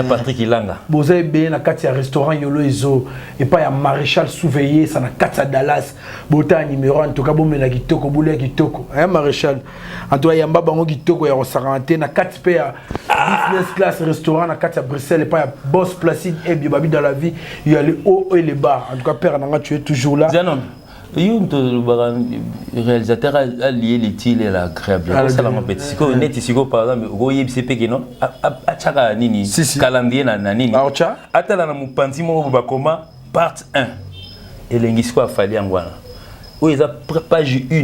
Patrick Ilanga. Vous avez bien la carte restaurant Yolo Ezo et pas un maréchal surveillé, ça na carte Dallas. Bota numéro en tout cas, bon mais la kitoko, boule kitoko. Un maréchal. En tout cas, yamba bango kitoko ya restaurante na carte paye business class restaurant na carte à Bruxelles et pas un boss Placide et Babi dans la vie. Il y a les hauts et les bas. En tout cas, père Nanga, tu es toujours là. Le réalisateur a lié les tirs et l'agréable. Ça m'a fait. Si on est ici, par exemple, vous voyez, c'est péqué, non? À chaque nini, calendrier na nini. Attends, na mupanti mo bakoma part 1. Et l'ingisco a fallu en Guana. Où ils ont page 1.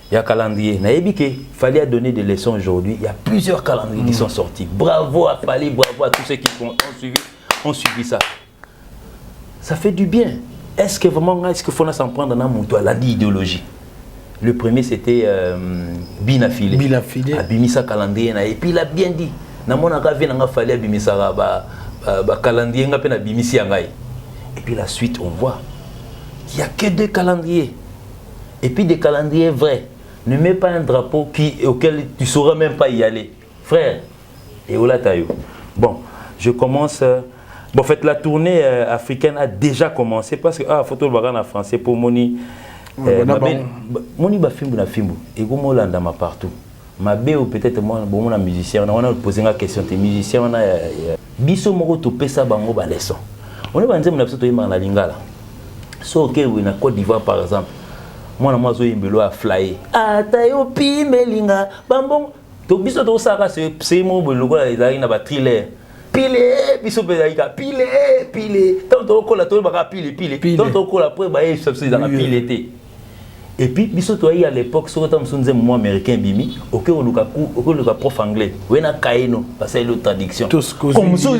Il y a calendrier. Il fallait donner des leçons aujourd'hui. Il y a plusieurs calendriers qui sont sortis. Bravo à Fali, bravo à tous ceux qui ont suivi ça. Ça fait du bien. Est-ce que vraiment, est-ce qu'il faut s'en prendre dans mon toit, la idéologie? Le premier c'était Binafilé. Binafilé. Abimisa calendrier et puis il a bien dit. Na mona ka vient nga fallait abimisa ba calendrier nga pe na bimisi ngai. Et puis la suite on voit qu'il y a que 2 calendriers. Et puis des calendriers vrais. Ne mets pas un drapeau auquel tu ne sauras même pas y aller. Frère, et Ola Tayo. Bon, je commence. Bon, en fait, la tournée africaine a déjà commencé parce que photo le en français pour Moni. Moni ba fimbu na fimbu. Et comme Hollande ma partout. Ma béo peut-être moi bon na musicien on a posé une question tes musiciens on a biso moko to pesa bango ba leçon. On est banze na biso to yima na lingala. So OK oui na Côte d'Ivoire par exemple. Moi na moi zo yimbelo a flyer. Tayo pi melinga bambon. To biso to saka c'est mo boloko ezali na ba thriller. Pile biso bezaika pile tant to la to ba pile tant to la après ba y substituer dans la pile été. Et puis, à l'époque, sur le moment américain, bimi, ok, on a prof anglais, on a kaino, parce que c'est l'autre traduction. Comme ça,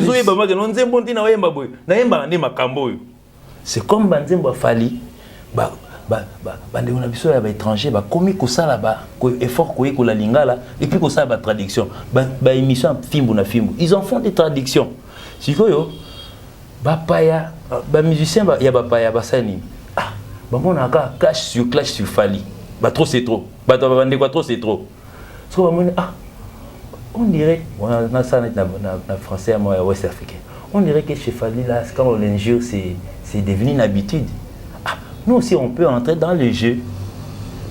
c'est comme Banzembo Fali, on a besoin d'étrangers, comme il ça là-bas, effort qu'on la lingala, et puis qu'on ça la traduction, émission film na film, ils en font des traductions. Si vous voyez, bapaya, musicien, il y a bapaya, basani. On a clash sur Fali. Trop c'est trop. Trop c'est trop. On dirait, on a ça dans français à moi ouest africain. On dirait que chez Fali là, quand on l'injure, c'est devenu une habitude. Nous aussi on peut entrer dans le jeu.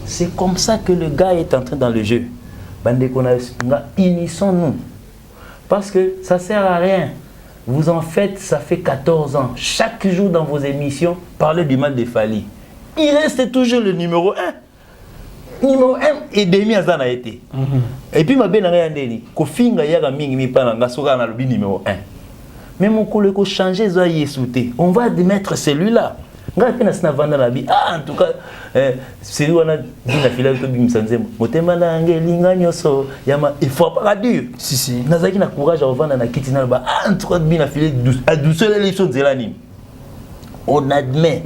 C'est comme ça que le gars est entré dans le jeu. Unissons-nous. Parce que ça sert à rien. Vous en faites, ça fait 14 ans. Chaque jour dans vos émissions, parlez du mal de Fali. Il reste toujours le numéro 1. Numéro 1 et demi à ça n'a été. Et puis ma belle rien dit. Kofinga yaga mingi mi pananga soka na lobi numéro 1. Mais mon collègue ko changer ça yesouté. On va mettre celui-là. Nga pena sina vanda na bi. En tout cas c'est lui on a dit na fila to bim sanzemo. Motema na ngelinga nyoso yama il faut pas dur. Si. Nazaki na courage à vendre na kiti na ba. En tout cas bi na fila douceur les choses zelani. On admet.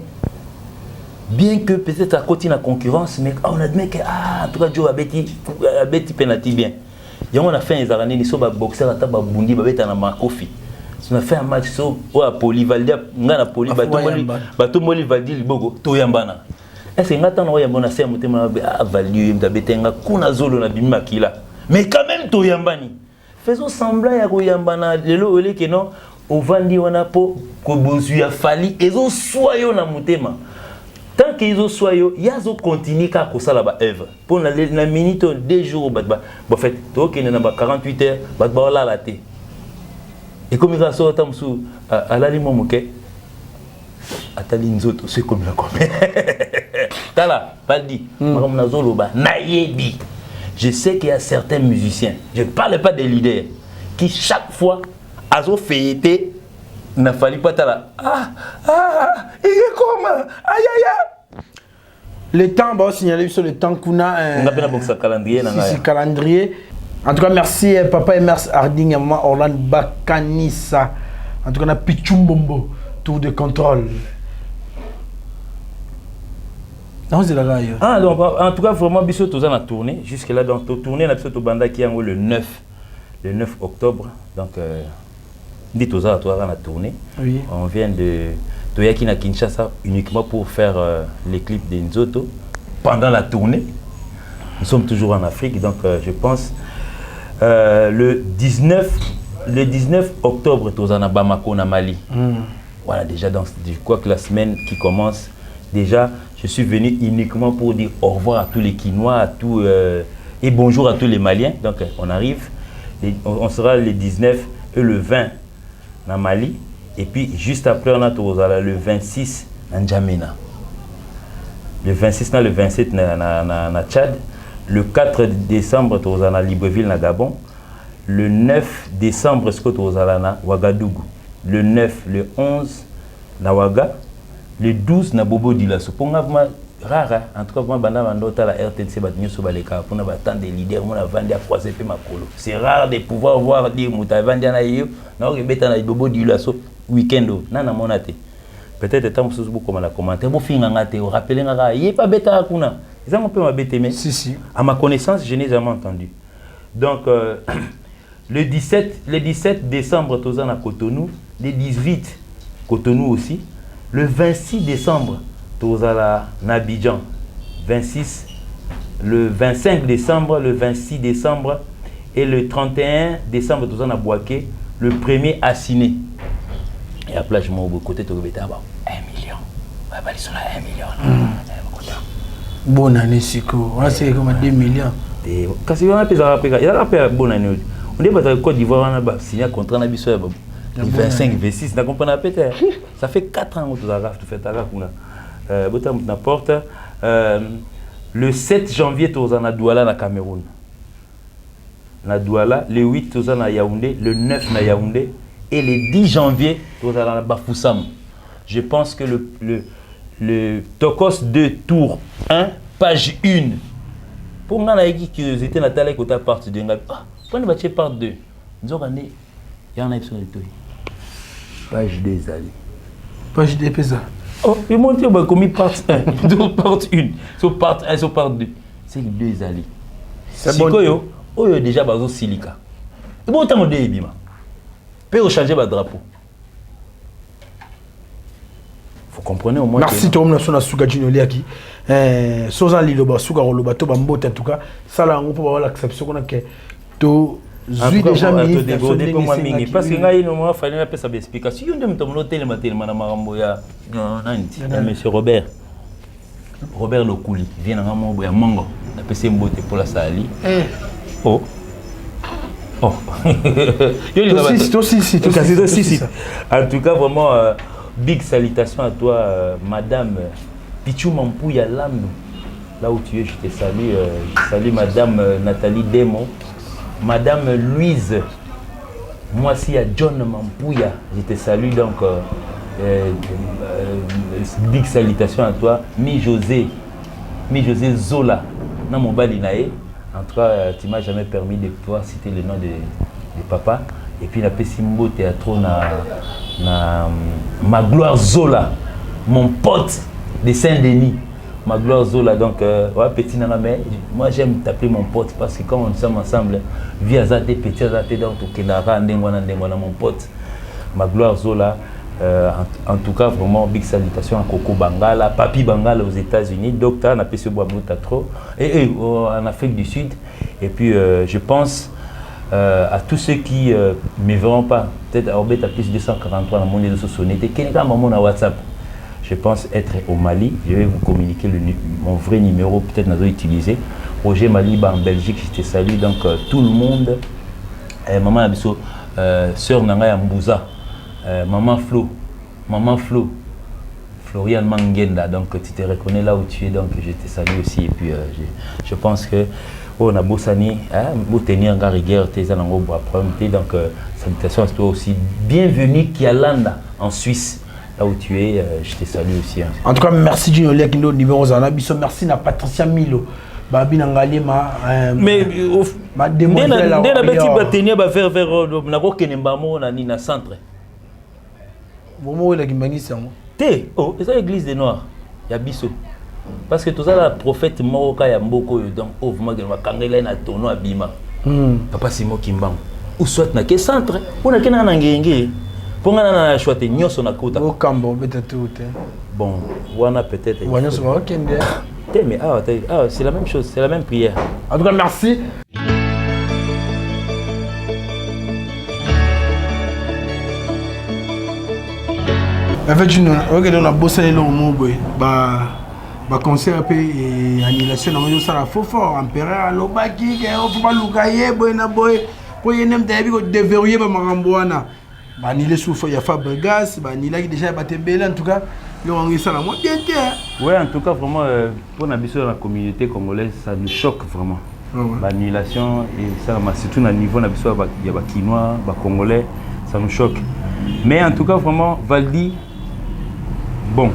Bien que peut-être à côté de la concurrence, mais on admet que en tout cas Joe a bêti penalty bien. Et on a fait un années ni so ba boxer à taba bundi ba beta na makofi. On a fait un match so o a Polyvaldia ngana Poly bato moli valdi libogo to yambana. Est-ce que ngata na yambana c'est motema ba value da betenga kuna zolo na bima kila. Mais quand même to yambani. Faisons semblant ya ko yambana lelo ole que non o vandi wana po ko bozu ya Fali ezo soyo na motema. Tant qu'ils ont soyé, ils ont continué à faire la œuvre. Pour la minute, 2 jours, en fait, il y a 48 heures, il y a la thé. Et comme il y a ça, à la limon, c'est comme la commune. Tala, pas dit, je sais qu'il y a certains musiciens, je ne parle pas des leaders, qui chaque fois, ils ont fêté. N'a fallu pas là. Il est comme le temps, bah, signaler sur le temps qu'on a. On a bien un calendrier. Calendrier. En tout cas, merci papa et merci Harding et moi, Orlando Bakanissa. En tout cas, on a Pichumbombo, tour de contrôle. Non, c'est la gaille. Donc, en tout cas, vraiment, Bissot, tout ça, on a tourné. Jusque-là, donc, tourné, on a Bissot, Banda qui est le 9 octobre. Donc, dit aux autres, on a tourné. Oui. On vient de Toyakina Kinshasa uniquement pour faire les clips de Nzoto pendant la tournée. Nous sommes toujours en Afrique, donc je pense le 19 octobre, nous sommes à Bamako, en Mali. Voilà, déjà, donc, je crois que la semaine qui commence, déjà, je suis venu uniquement pour dire au revoir à tous les Kinois, et bonjour à tous les Maliens. Donc, on arrive, on sera le 19 et le 20 en Mali. Et puis, juste après, on a le 26 en N'Djamena. Le 26 le 27 en Tchad. Le 4 décembre, on a Libreville, en Gabon. Le 9 décembre, on a Ouagadougou. Le 9, le 11, na Ouaga. Le 12, na Bobo Dioulasso. Pour moi, rare, en tout cas, moi, je la RTNC, pour nous attendre des leaders, on a vendu à croiser ma colo. C'est rare de pouvoir voir dire, Mouta vendu à Naïo, non, il Bobo Dioulasso, week-end, non, non, mon athée. Peut-être que tu as beaucoup de commentaires, vous vous rappelez, il n'y a pas bêta à Kuna. Ils ont un peu bêta, mais à ma connaissance, je n'ai jamais entendu. Donc, le 17 décembre, tu es à Cotonou, le 18, Cotonou aussi, le 26 décembre, tu es à Abidjan, 26, le 25 décembre, le 26 décembre et le 31 décembre, tu es à Boaké, le 1er à Siné. Et à plage, mon côté, tu as 1 million. Bah, ils sont là, 1 million. Bonne année, Siko. On a c'est comme 2 millions. Quand on a fait bonne année, on dit que la Côte d'Ivoire a signé un contrat de 25, 26, tu comprends peut-être. Ça fait 4 ans que tu fais ta gaffe. N'importe. Le 7 janvier, tu es à Douala, au Cameroun. Na Douala, le 8, tu es à Yaoundé, le 9 à Yaoundé, et le 10 janvier, tu es à Bafoussam. Je pense que le Tokos 2 tour 1, page 1. Pour moi, il y a une curiosité, Nathalie, quand tu as parti de Ngabi. Ah, pourquoi tu as part 2? Nous avons il y a un épisode de page 2, Zali. Page 2, pesa. Oh, il montre comme part 1, part 1, sur part 1, sur part 2. C'est les 2 Zali. C'est bon. Il y a déjà bazo silica. Et bon, tu as dit, Bima. Peut changer le drapeau. Vous comprenez au moins. Merci tout le monde sur Suga Junioliaki. Sozan Liloba, Suga Roloba, Toba Mbote en tout cas. Ça là, on peut avoir l'acception qu'on a que tu as déjà mis parce que là, il nous fallait appeler ça explication. Il y a un hôtel monsieur Robert Lokouli vient à Mamboya Mango. La PC Mbote pour la Sali. Oh. Oh. En tout cas, vraiment, big salutation à toi, madame Pichou Mampouya Lam. Là où tu es, je te salue. Je salue madame Nathalie Demo, madame Louise. Moi aussi, à John Mampouya. Je te salue donc. Big salutation à toi. Mi José Zola. Dans mon balinae. En tout cas, tu ne m'as jamais permis de pouvoir citer le nom de papa. Et puis, la Pessimbo Théâtre, ma gloire Zola, mon pote de Saint-Denis. Ma gloire Zola, donc, ouais, petit nana, mais moi j'aime t'appeler mon pote parce que quand on sommes ensemble, vie à Zate, petit à Zate, donc, mon pote. Ma gloire Zola. En tout cas, vraiment, big salutation à Coco Bangala, Papi Bangala aux États-Unis, docteur, on a fait Tatro, et en Afrique du Sud. Et puis, je pense à tous ceux qui ne me verront pas, peut-être à Orbet à plus 243 dans mon réseau social, quelqu'un m'a mon WhatsApp. Je pense être au Mali, je vais vous communiquer mon vrai numéro, peut-être nous allons utiliser. Roger Maliba en Belgique, je te salue, donc tout le monde. Maman Abisso, sœur Nanga Mbouza. Maman Flo, Florian Mangenda, donc tu te reconnais là où tu es, donc je te salue aussi. Et puis je pense que on a Bossani, beau tenir en rigueur, tes en gros donc salutations à toi aussi. Bienvenue Kialanda en Suisse, là où tu es, je te salue aussi. En tout cas, merci Junior Liakino, numéro Zanabiso, merci à Patricia Milo. Babi Nangali mais ma demoiselle dès la petite bâtonnier va faire na ko kenemba na ni na centre. Bon, il a gagné ça. Oh, c'est l'église des Noirs. Il y a Bisso. Parce que tout ça, le prophète Moroka y a beaucoup donc oh vraiment que kangela na tono abima. Papa Simo Kimbang. Ou soit na ke centre, on a kena na ngenge. Pour nga na choite nyoso na kota. Au Cambo peut-être tout. Bon, wana peut-être. Wana so va kende. Mais c'est la même chose, c'est la même prière. En tout cas, merci. En fait, on a bossé le mot, concert et annulation, on a ça faux fort, empereur, l'obaki, on va loukaye, boy, pour y nem t'as vu que déverrouiller ma ramboana. Annulé sous il y a Fabregas, annulé déjà battu belle en tout cas. Ouais, en tout cas, vraiment, pour l'ambition de la communauté congolaise, ça nous choque vraiment. L'annulation, et ça, surtout au niveau de l'ambition, il y a des Quinois, des Congolais, ça nous choque. Mais en tout cas, vraiment, Valdi, bon,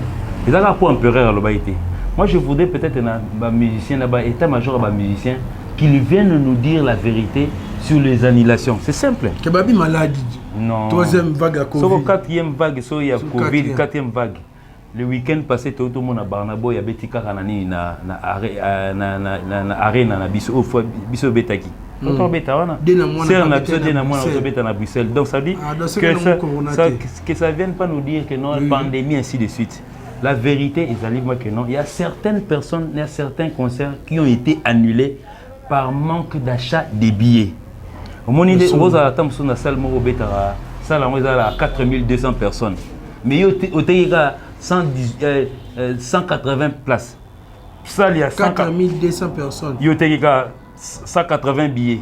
il y a un rapport empereur à l'obéité. Moi, je voudrais peut-être un musicien, un état-major, un musicien, qui vienne nous dire la vérité sur les annulations. C'est simple. Kebabi maladie. Non. Troisième vague à Covid. Sur la quatrième vague, il y a Covid, quatrième vague. Le week-end passé, tout le monde a Barnabo, il y a Betika Kanani na arena na biso betaki. Bruxelles. Donc ça dit que ça vienne pas nous dire que non, pandémie ainsi de suite. La vérité, ils arrivent que non. Il y a certaines personnes, il y a certains concerts qui ont été annulés par manque d'achat des billets. Au moment où vous avez attendu sur la salle, Ça, là, on est à 4200 personnes. Mais au Téga, 180 places. Ça, il y a 4200 personnes. Au Téga, 180 billets.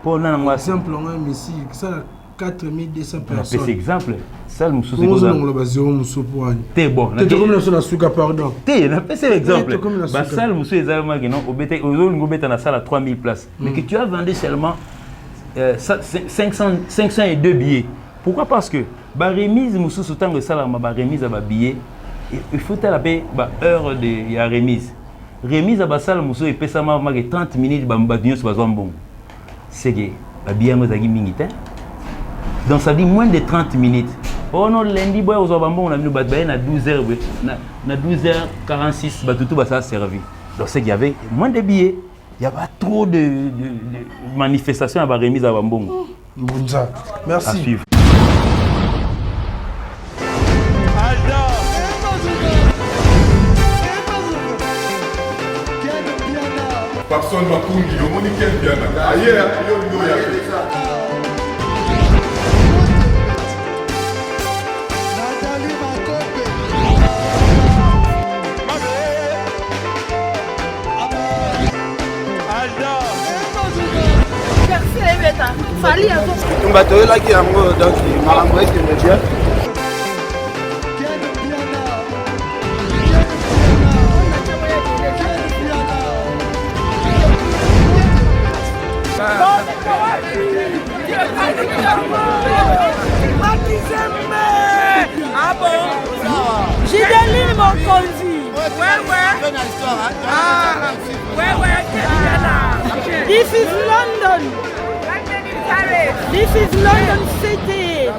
Pour exemple, on a ici, ça 4200 personnes. C'est exemple. Ça, le moussou, c'est quoi ça? T'es bon. T'es comme le souka, pardon. T'es, c'est l'exemple. Ça, le moussou, est dans salle à 3000 places. Mais que tu as vendu seulement 502 billets. Pourquoi? Parce que la remise, moussou, sous temps de salle, la remise à billets, il faut la paix, heure de la remise. Remise à la salle, moussou, et ça m'a 30 minutes, c'est que la billet est donc ça dit moins de 30 minutes. Oh non, lundi, on a mis à 12h, à 12h46, tout ça a servi. Donc c'est qu'il y avait moins de billets. Il n'y a pas trop de manifestations à la remise à Bambon. Merci. À suivre. Personne m'a conduit, le monde est bien. Ailleurs, il y a Gideline Mokonzi. This is London. This is London City.